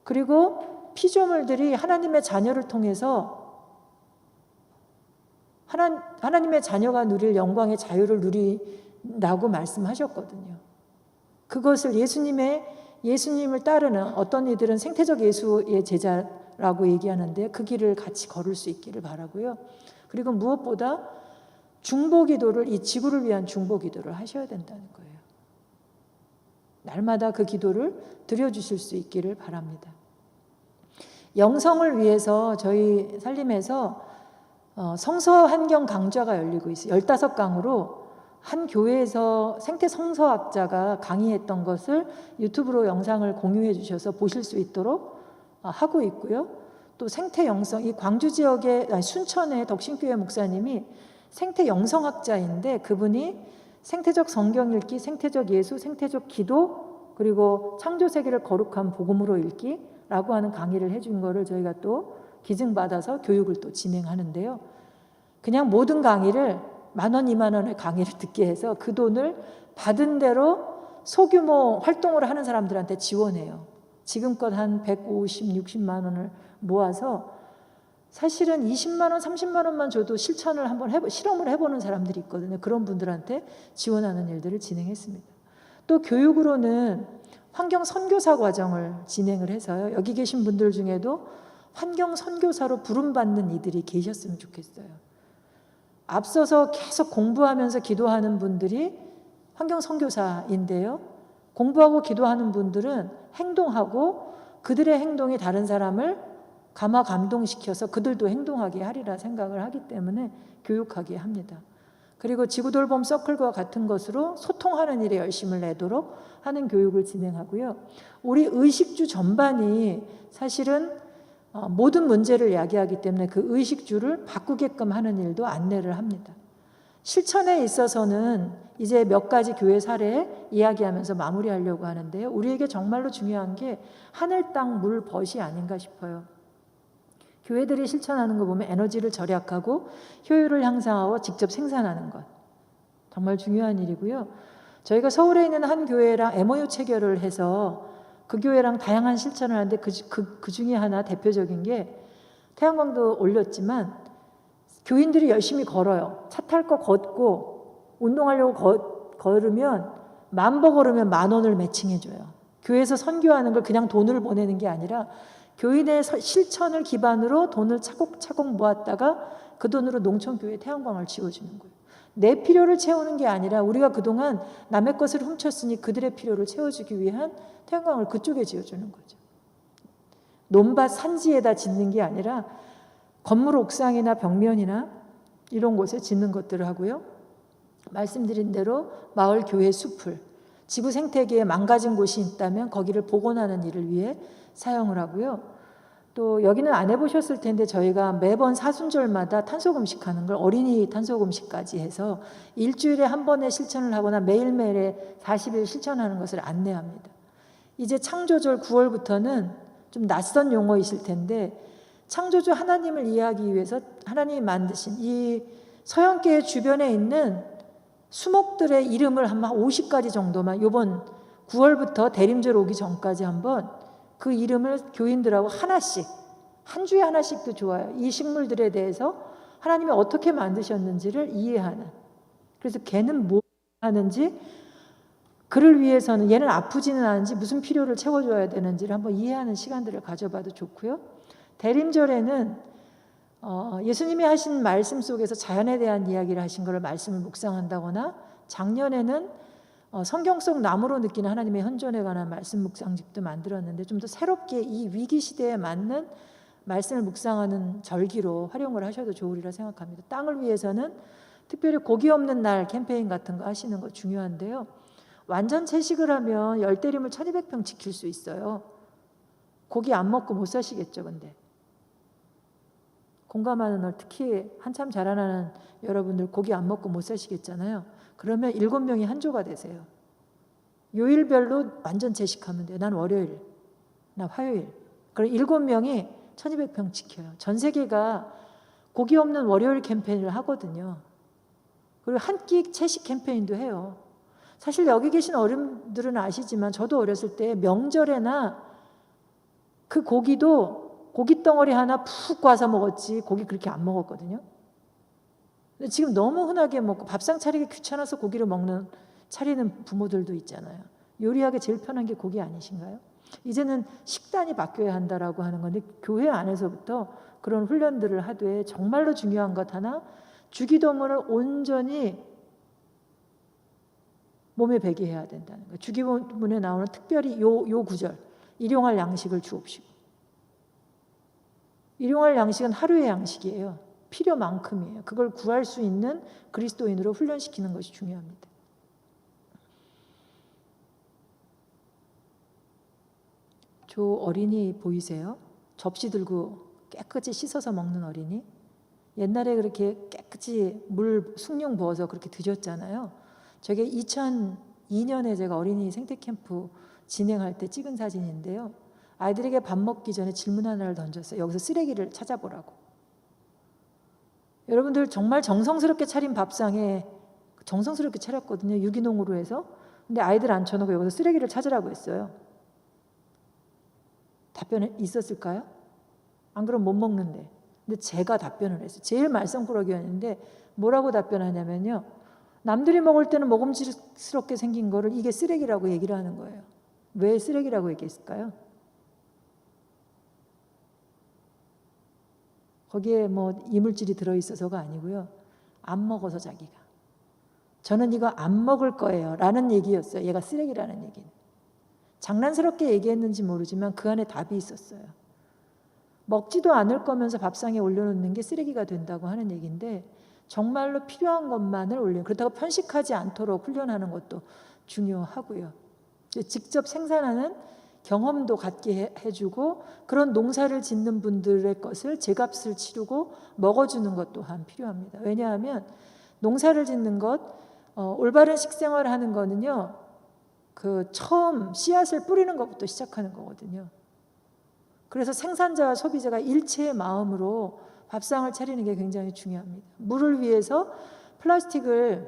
그리고 피조물들이 하나님의 자녀를 통해서 하나님의 자녀가 누릴 영광의 자유를 누린다고 말씀하셨거든요. 그것을 예수님을 따르는 어떤 이들은 생태적 예수의 제자라고 얘기하는데 그 길을 같이 걸을 수 있기를 바라고요. 그리고 무엇보다 중보기도를, 이 지구를 위한 중보기도를 하셔야 된다는 거예요. 날마다 그 기도를 드려주실 수 있기를 바랍니다. 영성을 위해서 저희 살림에서 성서 환경 강좌가 열리고 있어요. 15강으로 한 교회에서 생태 성서학자가 강의했던 것을 유튜브로 영상을 공유해 주셔서 보실 수 있도록 하고 있고요. 또 생태 영성, 이 광주 지역의 순천의 덕신교회 목사님이 생태 영성학자인데 그분이 생태적 성경 읽기, 생태적 예수, 생태적 기도, 그리고 창조 세계를 거룩한 복음으로 읽기라고 하는 강의를 해준 거를 저희가 또 기증받아서 교육을 또 진행하는데요. 그냥 모든 강의를 10,000원, 20,000원의 강의를 듣게 해서 그 돈을 받은 대로 소규모 활동을 하는 사람들한테 지원해요. 지금껏 한 150, 60만 원을 모아서 사실은 20만 원, 30만 원만 줘도 실천을 한번 실험을 해보는 사람들이 있거든요. 그런 분들한테 지원하는 일들을 진행했습니다. 또 교육으로는 환경 선교사 과정을 진행을 해서요. 여기 계신 분들 중에도 환경 선교사로 부름받는 이들이 계셨으면 좋겠어요. 앞서서 계속 공부하면서 기도하는 분들이 환경 선교사인데요. 공부하고 기도하는 분들은 행동하고 그들의 행동이 다른 사람을 감화 감동시켜서 그들도 행동하게 하리라 생각을 하기 때문에 교육하게 합니다. 그리고 지구돌봄 서클과 같은 것으로 소통하는 일에 열심을 내도록 하는 교육을 진행하고요. 우리 의식주 전반이 사실은 모든 문제를 야기하기 때문에 그 의식주를 바꾸게끔 하는 일도 안내를 합니다. 실천에 있어서는 이제 몇 가지 교회 사례 이야기하면서 마무리하려고 하는데요. 우리에게 정말로 중요한 게 하늘, 땅, 물, 벗이 아닌가 싶어요. 교회들이 실천하는 거 보면 에너지를 절약하고 효율을 향상하고 직접 생산하는 것. 정말 중요한 일이고요. 저희가 서울에 있는 한 교회랑 MOU 체결을 해서 그 교회랑 다양한 실천을 하는데 그 중에 하나 대표적인 게 태양광도 올렸지만 교인들이 열심히 걸어요. 차 탈 거 걷고 운동하려고 걸으면 10,000보 걸으면 10,000원을 매칭해줘요. 교회에서 선교하는 걸 그냥 돈을 보내는 게 아니라 교인의 실천을 기반으로 돈을 차곡차곡 모았다가 그 돈으로 농촌교회 태양광을 지어주는 거예요. 내 필요를 채우는 게 아니라 우리가 그동안 남의 것을 훔쳤으니 그들의 필요를 채워주기 위한 태양광을 그쪽에 지어주는 거죠. 논밭 산지에다 짓는 게 아니라 건물 옥상이나 벽면이나 이런 곳에 짓는 것들을 하고요. 말씀드린 대로 마을, 교회, 숲을, 지구 생태계에 망가진 곳이 있다면 거기를 복원하는 일을 위해 사용을 하고요. 또 여기는 안 해보셨을 텐데 저희가 매번 사순절마다 탄소금식하는 걸 어린이 탄소금식까지 해서 일주일에 한 번의 실천을 하거나 매일매일에 40일 실천하는 것을 안내합니다. 이제 창조절 9월부터는 좀 낯선 용어이실 텐데 창조주 하나님을 이해하기 위해서 하나님이 만드신 이 서양계 주변에 있는 수목들의 이름을 한 50가지 정도만 이번 9월부터 대림절 오기 전까지 한번 그 이름을 교인들하고 하나씩, 한 주에 하나씩도 좋아요. 이 식물들에 대해서 하나님이 어떻게 만드셨는지를 이해하는. 그래서 걔는 뭐 하는지, 그를 위해서는 얘는 아프지는 않은지 무슨 필요를 채워줘야 되는지를 한번 이해하는 시간들을 가져봐도 좋고요. 대림절에는 예수님이 하신 말씀 속에서 자연에 대한 이야기를 하신 것을 말씀을 묵상한다거나, 작년에는 성경 속 나무로 느끼는 하나님의 현존에 관한 말씀 묵상집도 만들었는데, 좀 더 새롭게 이 위기 시대에 맞는 말씀을 묵상하는 절기로 활용을 하셔도 좋으리라 생각합니다. 땅을 위해서는 특별히 고기 없는 날 캠페인 같은 거 하시는 거 중요한데요. 완전 채식을 하면 열대림을 1200평 지킬 수 있어요. 고기 안 먹고 못 사시겠죠, 근데. 공감하는 날, 특히 한참 자라나는 여러분들 고기 안 먹고 못 사시겠잖아요. 그러면 7명이 한 조가 되세요. 요일별로 완전 채식하면 돼요. 난 월요일, 나 화요일. 그럼 7명이 1200평 지켜요. 전 세계가 고기 없는 월요일 캠페인을 하거든요. 그리고 한 끼 채식 캠페인도 해요. 사실 여기 계신 어른들은 아시지만 저도 어렸을 때 명절에나 그 고기도 고기 덩어리 하나 푹 과서 먹었지 고기 그렇게 안 먹었거든요. 근데 지금 너무 흔하게 먹고 밥상 차리기 귀찮아서 고기를 차리는 부모들도 있잖아요. 요리하기 제일 편한 게 고기 아니신가요? 이제는 식단이 바뀌어야 한다라고 하는 건데, 교회 안에서부터 그런 훈련들을 하되 정말로 중요한 것 하나, 주기도문을 온전히 몸에 배게 해야 된다는 거예요. 주기도문에 나오는 특별히 요 구절, 일용할 양식을 주옵시고. 일용할 양식은 하루의 양식이에요. 필요만큼이에요. 그걸 구할 수 있는 그리스도인으로 훈련시키는 것이 중요합니다. 저 어린이 보이세요? 접시 들고 깨끗이 씻어서 먹는 어린이. 옛날에 그렇게 깨끗이 숭늉 부어서 그렇게 드셨잖아요. 저게 2002년에 제가 어린이 생태캠프 진행할 때 찍은 사진인데요. 아이들에게 밥 먹기 전에 질문 하나를 던졌어요. 여기서 쓰레기를 찾아보라고. 여러분들 정말 정성스럽게 차린 밥상에 정성스럽게 차렸거든요. 유기농으로 해서. 근데 아이들 앉혀놓고 여기서 쓰레기를 찾으라고 했어요. 답변이 있었을까요? 안 그럼 못 먹는데. 근데 제가 답변을 했어요. 제일 말썽꾸러기였는데 뭐라고 답변하냐면요. 남들이 먹을 때는 먹음직스럽게 생긴 거를 이게 쓰레기라고 얘기를 하는 거예요. 왜 쓰레기라고 얘기했을까요? 거기에 뭐 이물질이 들어있어서가 아니고요. 안 먹어서 자기가. 저는 이거 안 먹을 거예요 라는 얘기였어요. 얘가 쓰레기라는 얘기는. 장난스럽게 얘기했는지 모르지만 그 안에 답이 있었어요. 먹지도 않을 거면서 밥상에 올려놓는 게 쓰레기가 된다고 하는 얘기인데, 정말로 필요한 것만을 올려. 그렇다고 편식하지 않도록 훈련하는 것도 중요하고요. 직접 생산하는 경험도 갖게 해주고, 그런 농사를 짓는 분들의 것을 제값을 치르고 먹어주는 것 또한 필요합니다. 왜냐하면 농사를 짓는 것, 올바른 식생활을 하는 거는요, 그 처음 씨앗을 뿌리는 것부터 시작하는 거거든요. 그래서 생산자와 소비자가 일체의 마음으로 밥상을 차리는 게 굉장히 중요합니다. 물을 위해서 플라스틱을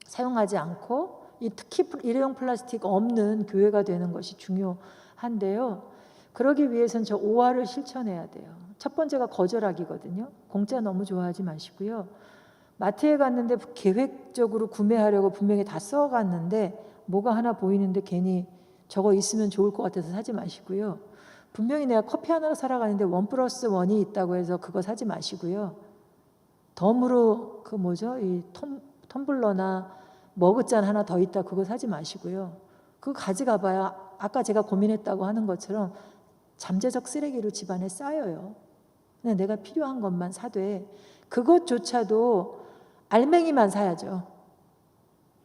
사용하지 않고, 특히 일회용 플라스틱 없는 교회가 되는 것이 중요한데요. 그러기 위해서는 저 5R을 실천해야 돼요. 첫 번째가 거절하기거든요. 공짜 너무 좋아하지 마시고요. 마트에 갔는데 계획적으로 구매하려고 분명히 다 써갔는데 뭐가 하나 보이는데 괜히 저거 있으면 좋을 것 같아서 사지 마시고요. 분명히 내가 커피 하나 사러 가는데 1+1이 있다고 해서 그거 사지 마시고요. 덤으로 이 텀블러나 머그잔 하나 더 있다 그거 사지 마시고요. 그거 가져가 봐야 아까 제가 고민했다고 하는 것처럼 잠재적 쓰레기로 집안에 쌓여요. 근데 내가 필요한 것만 사되, 그것조차도 알맹이만 사야죠.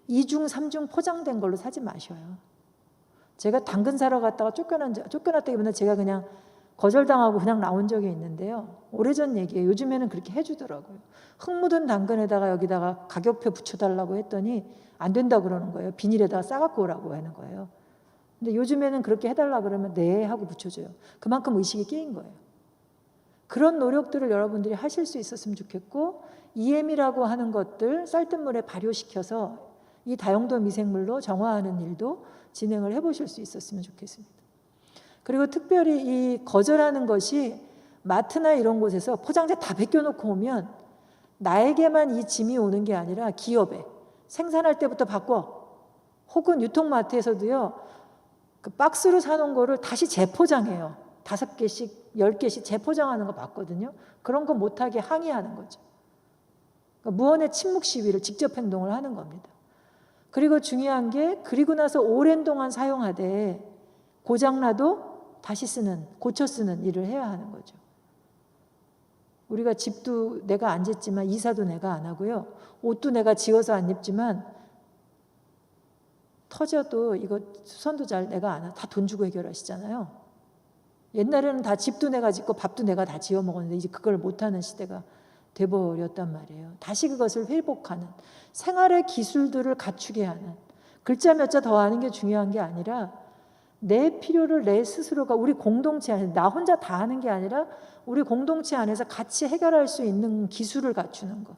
2중, 3중 포장된 걸로 사지 마셔요. 제가 당근 사러 갔다가 쫓겨났다기보다 제가 그냥 거절당하고 그냥 나온 적이 있는데요. 오래전 얘기예요. 요즘에는 그렇게 해주더라고요. 흙 묻은 당근에다가 여기다가 가격표 붙여달라고 했더니 안 된다고 그러는 거예요. 비닐에다가 싸갖고 오라고 하는 거예요. 근데 요즘에는 그렇게 해달라 그러면 네 하고 붙여줘요. 그만큼 의식이 깨인 거예요. 그런 노력들을 여러분들이 하실 수 있었으면 좋겠고, EM이라고 하는 것들 쌀뜨물에 발효시켜서 이 다용도 미생물로 정화하는 일도 진행을 해보실 수 있었으면 좋겠습니다. 그리고 특별히 이 거절하는 것이 마트나 이런 곳에서 포장재 다 벗겨놓고 오면 나에게만 이 짐이 오는 게 아니라 기업에 생산할 때부터 바꿔, 혹은 유통마트에서도요, 그 박스로 사놓은 거를 다시 재포장해요. 5개씩 10개씩 재포장하는 거 봤거든요. 그런 거 못하게 항의하는 거죠. 그러니까 무언의 침묵 시위를 직접 행동을 하는 겁니다. 그리고 중요한 게 그리고 나서 오랜 동안 사용하되 고장나도 다시 쓰는, 고쳐 쓰는 일을 해야 하는 거죠. 우리가 집도 내가 안 짓지만 이사도 내가 안 하고요. 옷도 내가 지어서 안 입지만 터져도 이거 수선도 잘 내가 안 하고 다 돈 주고 해결하시잖아요. 옛날에는 다 집도 내가 짓고 밥도 내가 다 지어 먹었는데 이제 그걸 못하는 시대가 돼버렸단 말이에요. 다시 그것을 회복하는 생활의 기술들을 갖추게 하는, 글자 몇 자 더 하는 게 중요한 게 아니라 내 필요를 내 스스로가 우리 공동체 안에서, 나 혼자 다 하는 게 아니라 우리 공동체 안에서 같이 해결할 수 있는 기술을 갖추는 거.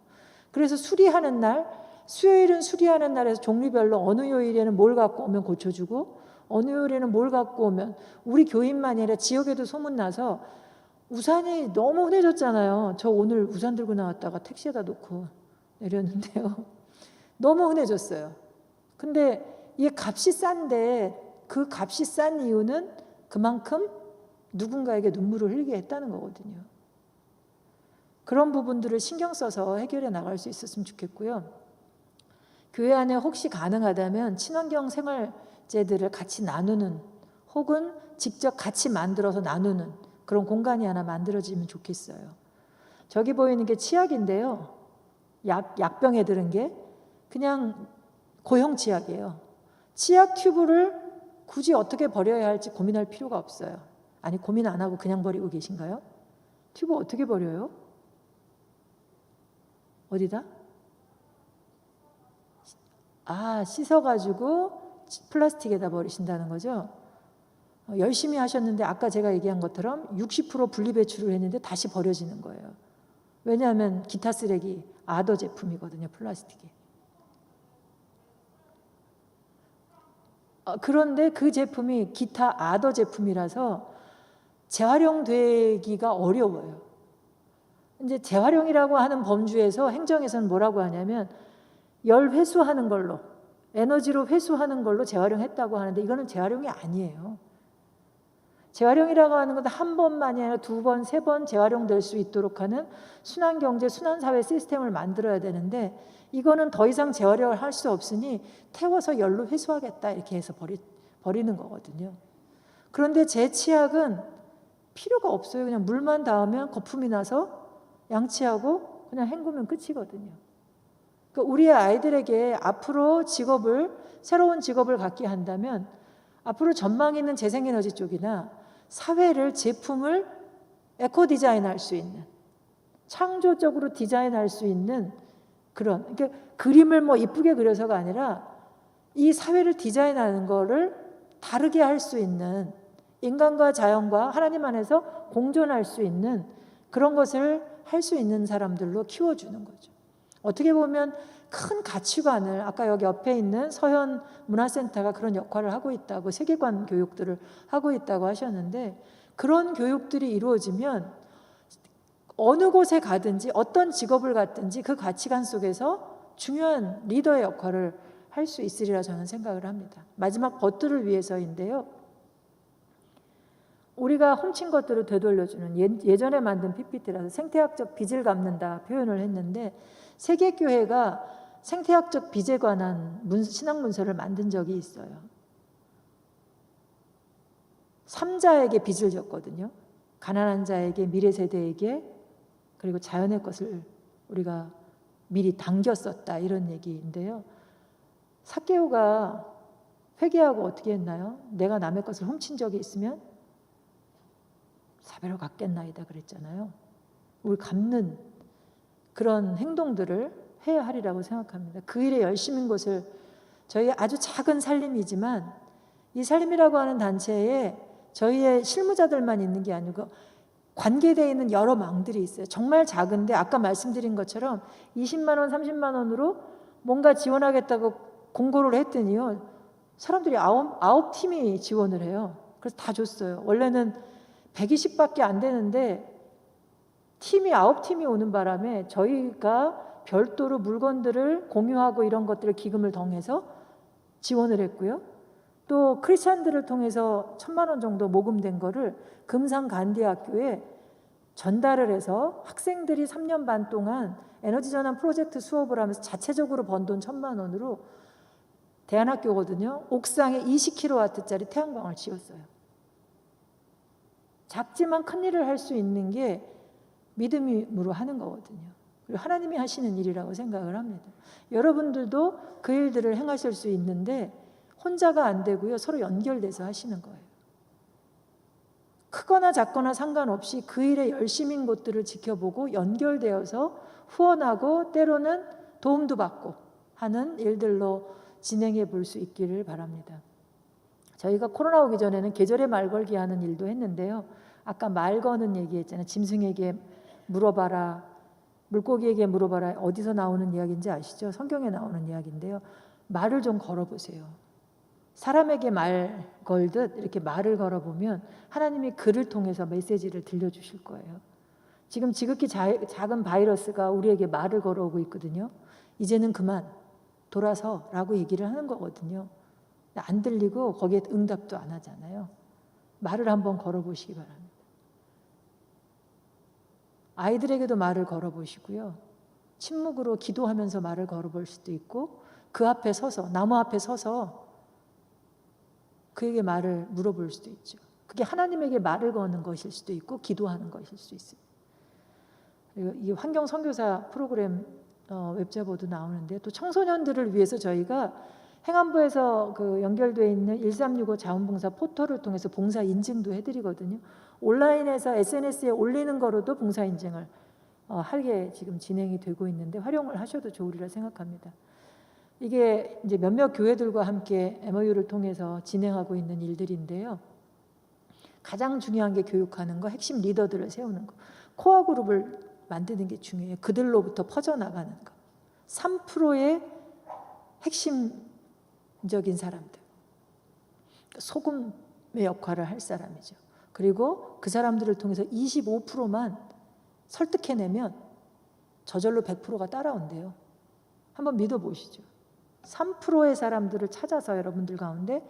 그래서 수리하는 날, 수요일은 수리하는 날에서 종류별로 어느 요일에는 뭘 갖고 오면 고쳐주고 어느 요일에는 뭘 갖고 오면, 우리 교인만이 아니라 지역에도 소문나서 우산이 너무 흔해졌잖아요. 저 오늘 우산 들고 나왔다가 택시에다 놓고 내렸는데요. 너무 흔해졌어요. 근데 이게 값이 싼데 그 값이 싼 이유는 그만큼 누군가에게 눈물을 흘리게 했다는 거거든요. 그런 부분들을 신경 써서 해결해 나갈 수 있었으면 좋겠고요. 교회 안에 혹시 가능하다면 친환경 생활재들을 같이 나누는, 혹은 직접 같이 만들어서 나누는 그런 공간이 하나 만들어지면 좋겠어요. 저기 보이는 게 치약인데요. 약병에 들은 게 그냥 고형 치약이에요. 치약 튜브를 굳이 어떻게 버려야 할지 고민할 필요가 없어요. 아니, 고민 안 하고 그냥 버리고 계신가요? 튜브 어떻게 버려요? 어디다? 씻어가지고 플라스틱에다 버리신다는 거죠. 열심히 하셨는데 아까 제가 얘기한 것처럼 60% 분리배출을 했는데 다시 버려지는 거예요. 왜냐하면 기타 쓰레기 아더 제품이거든요, 플라스틱이. 그런데 그 제품이 기타 아더 제품이라서 재활용되기가 어려워요. 이제 재활용이라고 하는 범주에서 행정에서는 뭐라고 하냐면 열 회수하는 걸로, 에너지로 회수하는 걸로 재활용했다고 하는데 이거는 재활용이 아니에요. 재활용이라고 하는 건 한 번만이 아니라 2번, 3번 재활용될 수 있도록 하는 순환경제, 순환사회 시스템을 만들어야 되는데 이거는 더 이상 재활용을 할 수 없으니 태워서 열로 회수하겠다 이렇게 해서 버리는 거거든요. 그런데 제 치약은 필요가 없어요. 그냥 물만 닿으면 거품이 나서 양치하고 그냥 헹구면 끝이거든요. 그러니까 우리의 아이들에게 앞으로 새로운 직업을 갖게 한다면 앞으로 전망 있는 재생에너지 쪽이나 사회를, 제품을 에코 디자인할 수 있는, 창조적으로 디자인할 수 있는 그런, 그러니까 그림을 뭐 이쁘게 그려서가 아니라 이 사회를 디자인하는 거를 다르게 할 수 있는, 인간과 자연과 하나님 안에서 공존할 수 있는 그런 것을 할 수 있는 사람들로 키워주는 거죠. 어떻게 보면 큰 가치관을, 아까 여기 옆에 있는 서현 문화센터가 그런 역할을 하고 있다고, 세계관 교육들을 하고 있다고 하셨는데, 그런 교육들이 이루어지면 어느 곳에 가든지 어떤 직업을 갖든지 그 가치관 속에서 중요한 리더의 역할을 할 수 있으리라 저는 생각을 합니다. 마지막 벗들을 위해서인데요. 우리가 훔친 것들을 되돌려주는, 예전에 만든 PPT라서 생태학적 빚을 갚는다 표현을 했는데, 세계교회가 생태학적 빚에 관한 신앙문서를 만든 적이 있어요. 3자에게 빚을 졌거든요. 가난한 자에게, 미래 세대에게, 그리고 자연의 것을 우리가 미리 당겼었다, 이런 얘기인데요. 삭개오가 회개하고 어떻게 했나요? 내가 남의 것을 훔친 적이 있으면 사배로 갚겠나이다 그랬잖아요. 우리 갚는 그런 행동들을 해야 하리라고 생각합니다. 그 일에 열심인 곳을, 저희 아주 작은 살림이지만 이 살림이라고 하는 단체에 저희의 실무자들만 있는 게 아니고 관계되어 있는 여러 망들이 있어요. 정말 작은데 아까 말씀드린 것처럼 20만 원, 30만 원으로 뭔가 지원하겠다고 공고를 했더니요, 사람들이 아홉 팀이 지원을 해요. 그래서 다 줬어요. 원래는 120밖에 안 되는데 팀이 9팀이 오는 바람에 저희가 별도로 물건들을 공유하고 이런 것들을 기금을 정해서 지원을 했고요. 또 크리스찬들을 통해서 1,000만 원 정도 모금된 거를 금산 간디학교에 전달을 해서 학생들이 3년 반 동안 에너지 전환 프로젝트 수업을 하면서 자체적으로 번 돈 1,000만 원으로 대안학교거든요. 옥상에 20kW짜리 태양광을 지었어요. 작지만 큰 일을 할 수 있는 게 믿음으로 하는 거거든요. 그리고 하나님이 하시는 일이라고 생각을 합니다. 여러분들도 그 일들을 행하실 수 있는데 혼자가 안 되고요. 서로 연결돼서 하시는 거예요. 크거나 작거나 상관없이 그 일의 열심인 것들을 지켜보고 연결되어서 후원하고 때로는 도움도 받고 하는 일들로 진행해 볼 수 있기를 바랍니다. 저희가 코로나 오기 전에는 계절의 말 걸기 하는 일도 했는데요. 아까 말 거는 얘기했잖아요. 짐승에게 물어봐라, 물고기에게 물어봐라. 어디서 나오는 이야기인지 아시죠? 성경에 나오는 이야기인데요. 말을 좀 걸어보세요. 사람에게 말 걸듯 이렇게 말을 걸어보면 하나님이 글을 통해서 메시지를 들려주실 거예요. 지금 지극히 작은 바이러스가 우리에게 말을 걸어오고 있거든요. 이제는 그만 돌아서라고 얘기를 하는 거거든요. 안 들리고 거기에 응답도 안 하잖아요. 말을 한번 걸어보시기 바랍니다. 아이들에게도 말을 걸어보시고요. 침묵으로 기도하면서 말을 걸어볼 수도 있고 그 앞에 서서 나무 앞에 서서 그에게 말을 물어볼 수도 있죠. 그게 하나님에게 말을 거는 것일 수도 있고 기도하는 것일 수 있습니다. 그리고 이 환경 선교사 프로그램 웹자보도 나오는데 또 청소년들을 위해서 저희가 행안부에서 그 연결되어 있는 1365 자원봉사 포털을 통해서 봉사 인증도 해드리거든요. 온라인에서 SNS에 올리는 거로도 봉사 인증을 하게 지금 진행이 되고 있는데 활용을 하셔도 좋으리라 생각합니다. 이게 이제 몇몇 교회들과 함께 MOU를 통해서 진행하고 있는 일들인데요. 가장 중요한 게 교육하는 거, 핵심 리더들을 세우는 거, 코어 그룹을 만드는 게 중요해요. 그들로부터 퍼져나가는 거. 3%의 핵심적인 사람들, 소금의 역할을 할 사람이죠. 그리고 그 사람들을 통해서 25%만 설득해내면 저절로 100%가 따라온대요. 한번 믿어보시죠. 3%의 사람들을 찾아서 여러분들 가운데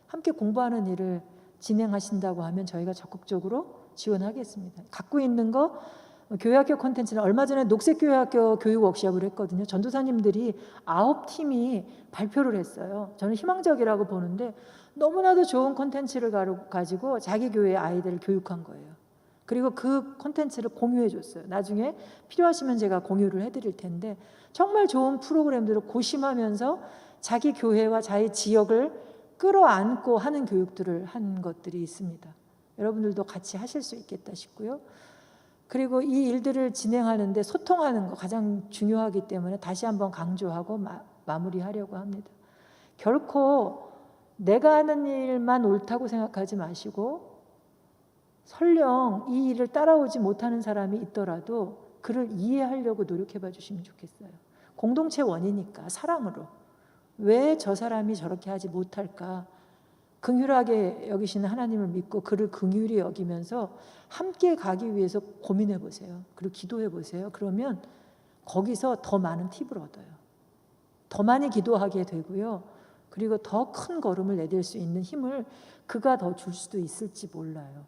함께 공부하는 일을 진행하신다고 하면 저희가 적극적으로 지원하겠습니다. 갖고 있는 거 교회학교 콘텐츠는 얼마 전에 녹색교회학교 교육 워크숍을 했거든요. 전도사님들이 9팀이 발표를 했어요. 저는 희망적이라고 보는데 너무나도 좋은 콘텐츠를 가지고 자기 교회 아이들을 교육한 거예요. 그리고 그 콘텐츠를 공유해 줬어요. 나중에 필요하시면 제가 공유를 해드릴 텐데 정말 좋은 프로그램들을 고심하면서 자기 교회와 자기 지역을 끌어안고 하는 교육들을 한 것들이 있습니다. 여러분들도 같이 하실 수 있겠다 싶고요. 그리고 이 일들을 진행하는데 소통하는 거 가장 중요하기 때문에 다시 한번 강조하고 마무리하려고 합니다. 결코 내가 하는 일만 옳다고 생각하지 마시고 설령 이 일을 따라오지 못하는 사람이 있더라도 그를 이해하려고 노력해봐 주시면 좋겠어요. 공동체 원이니까 사랑으로 왜 저 사람이 저렇게 하지 못할까 긍휼하게 여기시는 하나님을 믿고 그를 긍휼히 여기면서 함께 가기 위해서 고민해 보세요. 그리고 기도해 보세요. 그러면 거기서 더 많은 팁을 얻어요. 더 많이 기도하게 되고요. 그리고 더 큰 걸음을 내딜 수 있는 힘을 그가 더 줄 수도 있을지 몰라요.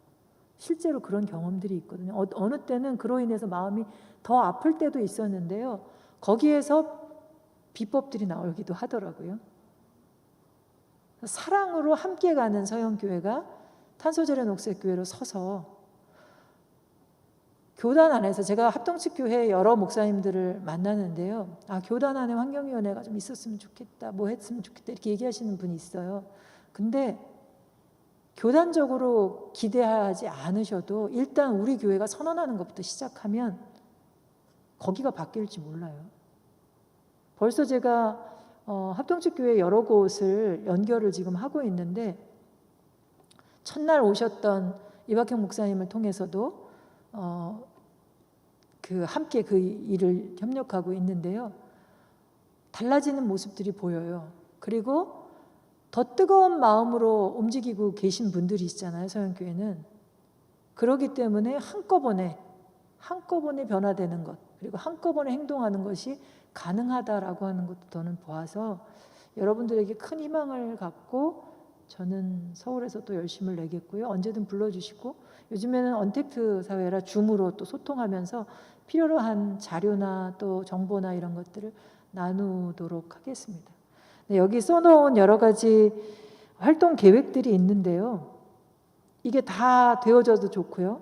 실제로 그런 경험들이 있거든요. 어느 때는 그로 인해서 마음이 더 아플 때도 있었는데요. 거기에서 비법들이 나오기도 하더라고요. 사랑으로 함께 가는 서영교회가 탄소제로 녹색교회로 서서 교단 안에서 제가 합동측 교회 여러 목사님들을 만나는데요. 교단 안에 환경위원회가 좀 있었으면 좋겠다, 뭐 했으면 좋겠다 이렇게 얘기하시는 분이 있어요. 근데 교단적으로 기대하지 않으셔도 일단 우리 교회가 선언하는 것부터 시작하면 거기가 바뀔지 몰라요. 벌써 제가 합동측 교회 여러 곳을 연결을 지금 하고 있는데 첫날 오셨던 이박형 목사님을 통해서도 함께 그 일을 협력하고 있는데요. 달라지는 모습들이 보여요. 그리고 더 뜨거운 마음으로 움직이고 계신 분들이 있잖아요. 서영교회는. 그렇기 때문에 한꺼번에 변화되는 것 그리고 한꺼번에 행동하는 것이 가능하다라고 하는 것도 저는 보아서 여러분들에게 큰 희망을 갖고 저는 서울에서 또 열심을 내겠고요. 언제든 불러주시고, 요즘에는 언택트 사회라 줌으로 또 소통하면서 필요로 한 자료나 또 정보나 이런 것들을 나누도록 하겠습니다. 네, 여기 써놓은 여러 가지 활동 계획들이 있는데요. 이게 다 되어져도 좋고요.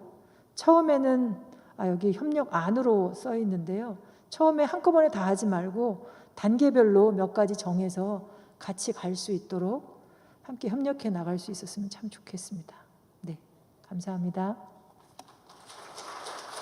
처음에는 여기 협력 안으로 써 있는데요. 처음에 한꺼번에 다 하지 말고 단계별로 몇 가지 정해서 같이 갈 수 있도록 함께 협력해 나갈 수 있었으면 참 좋겠습니다. 네, 감사합니다.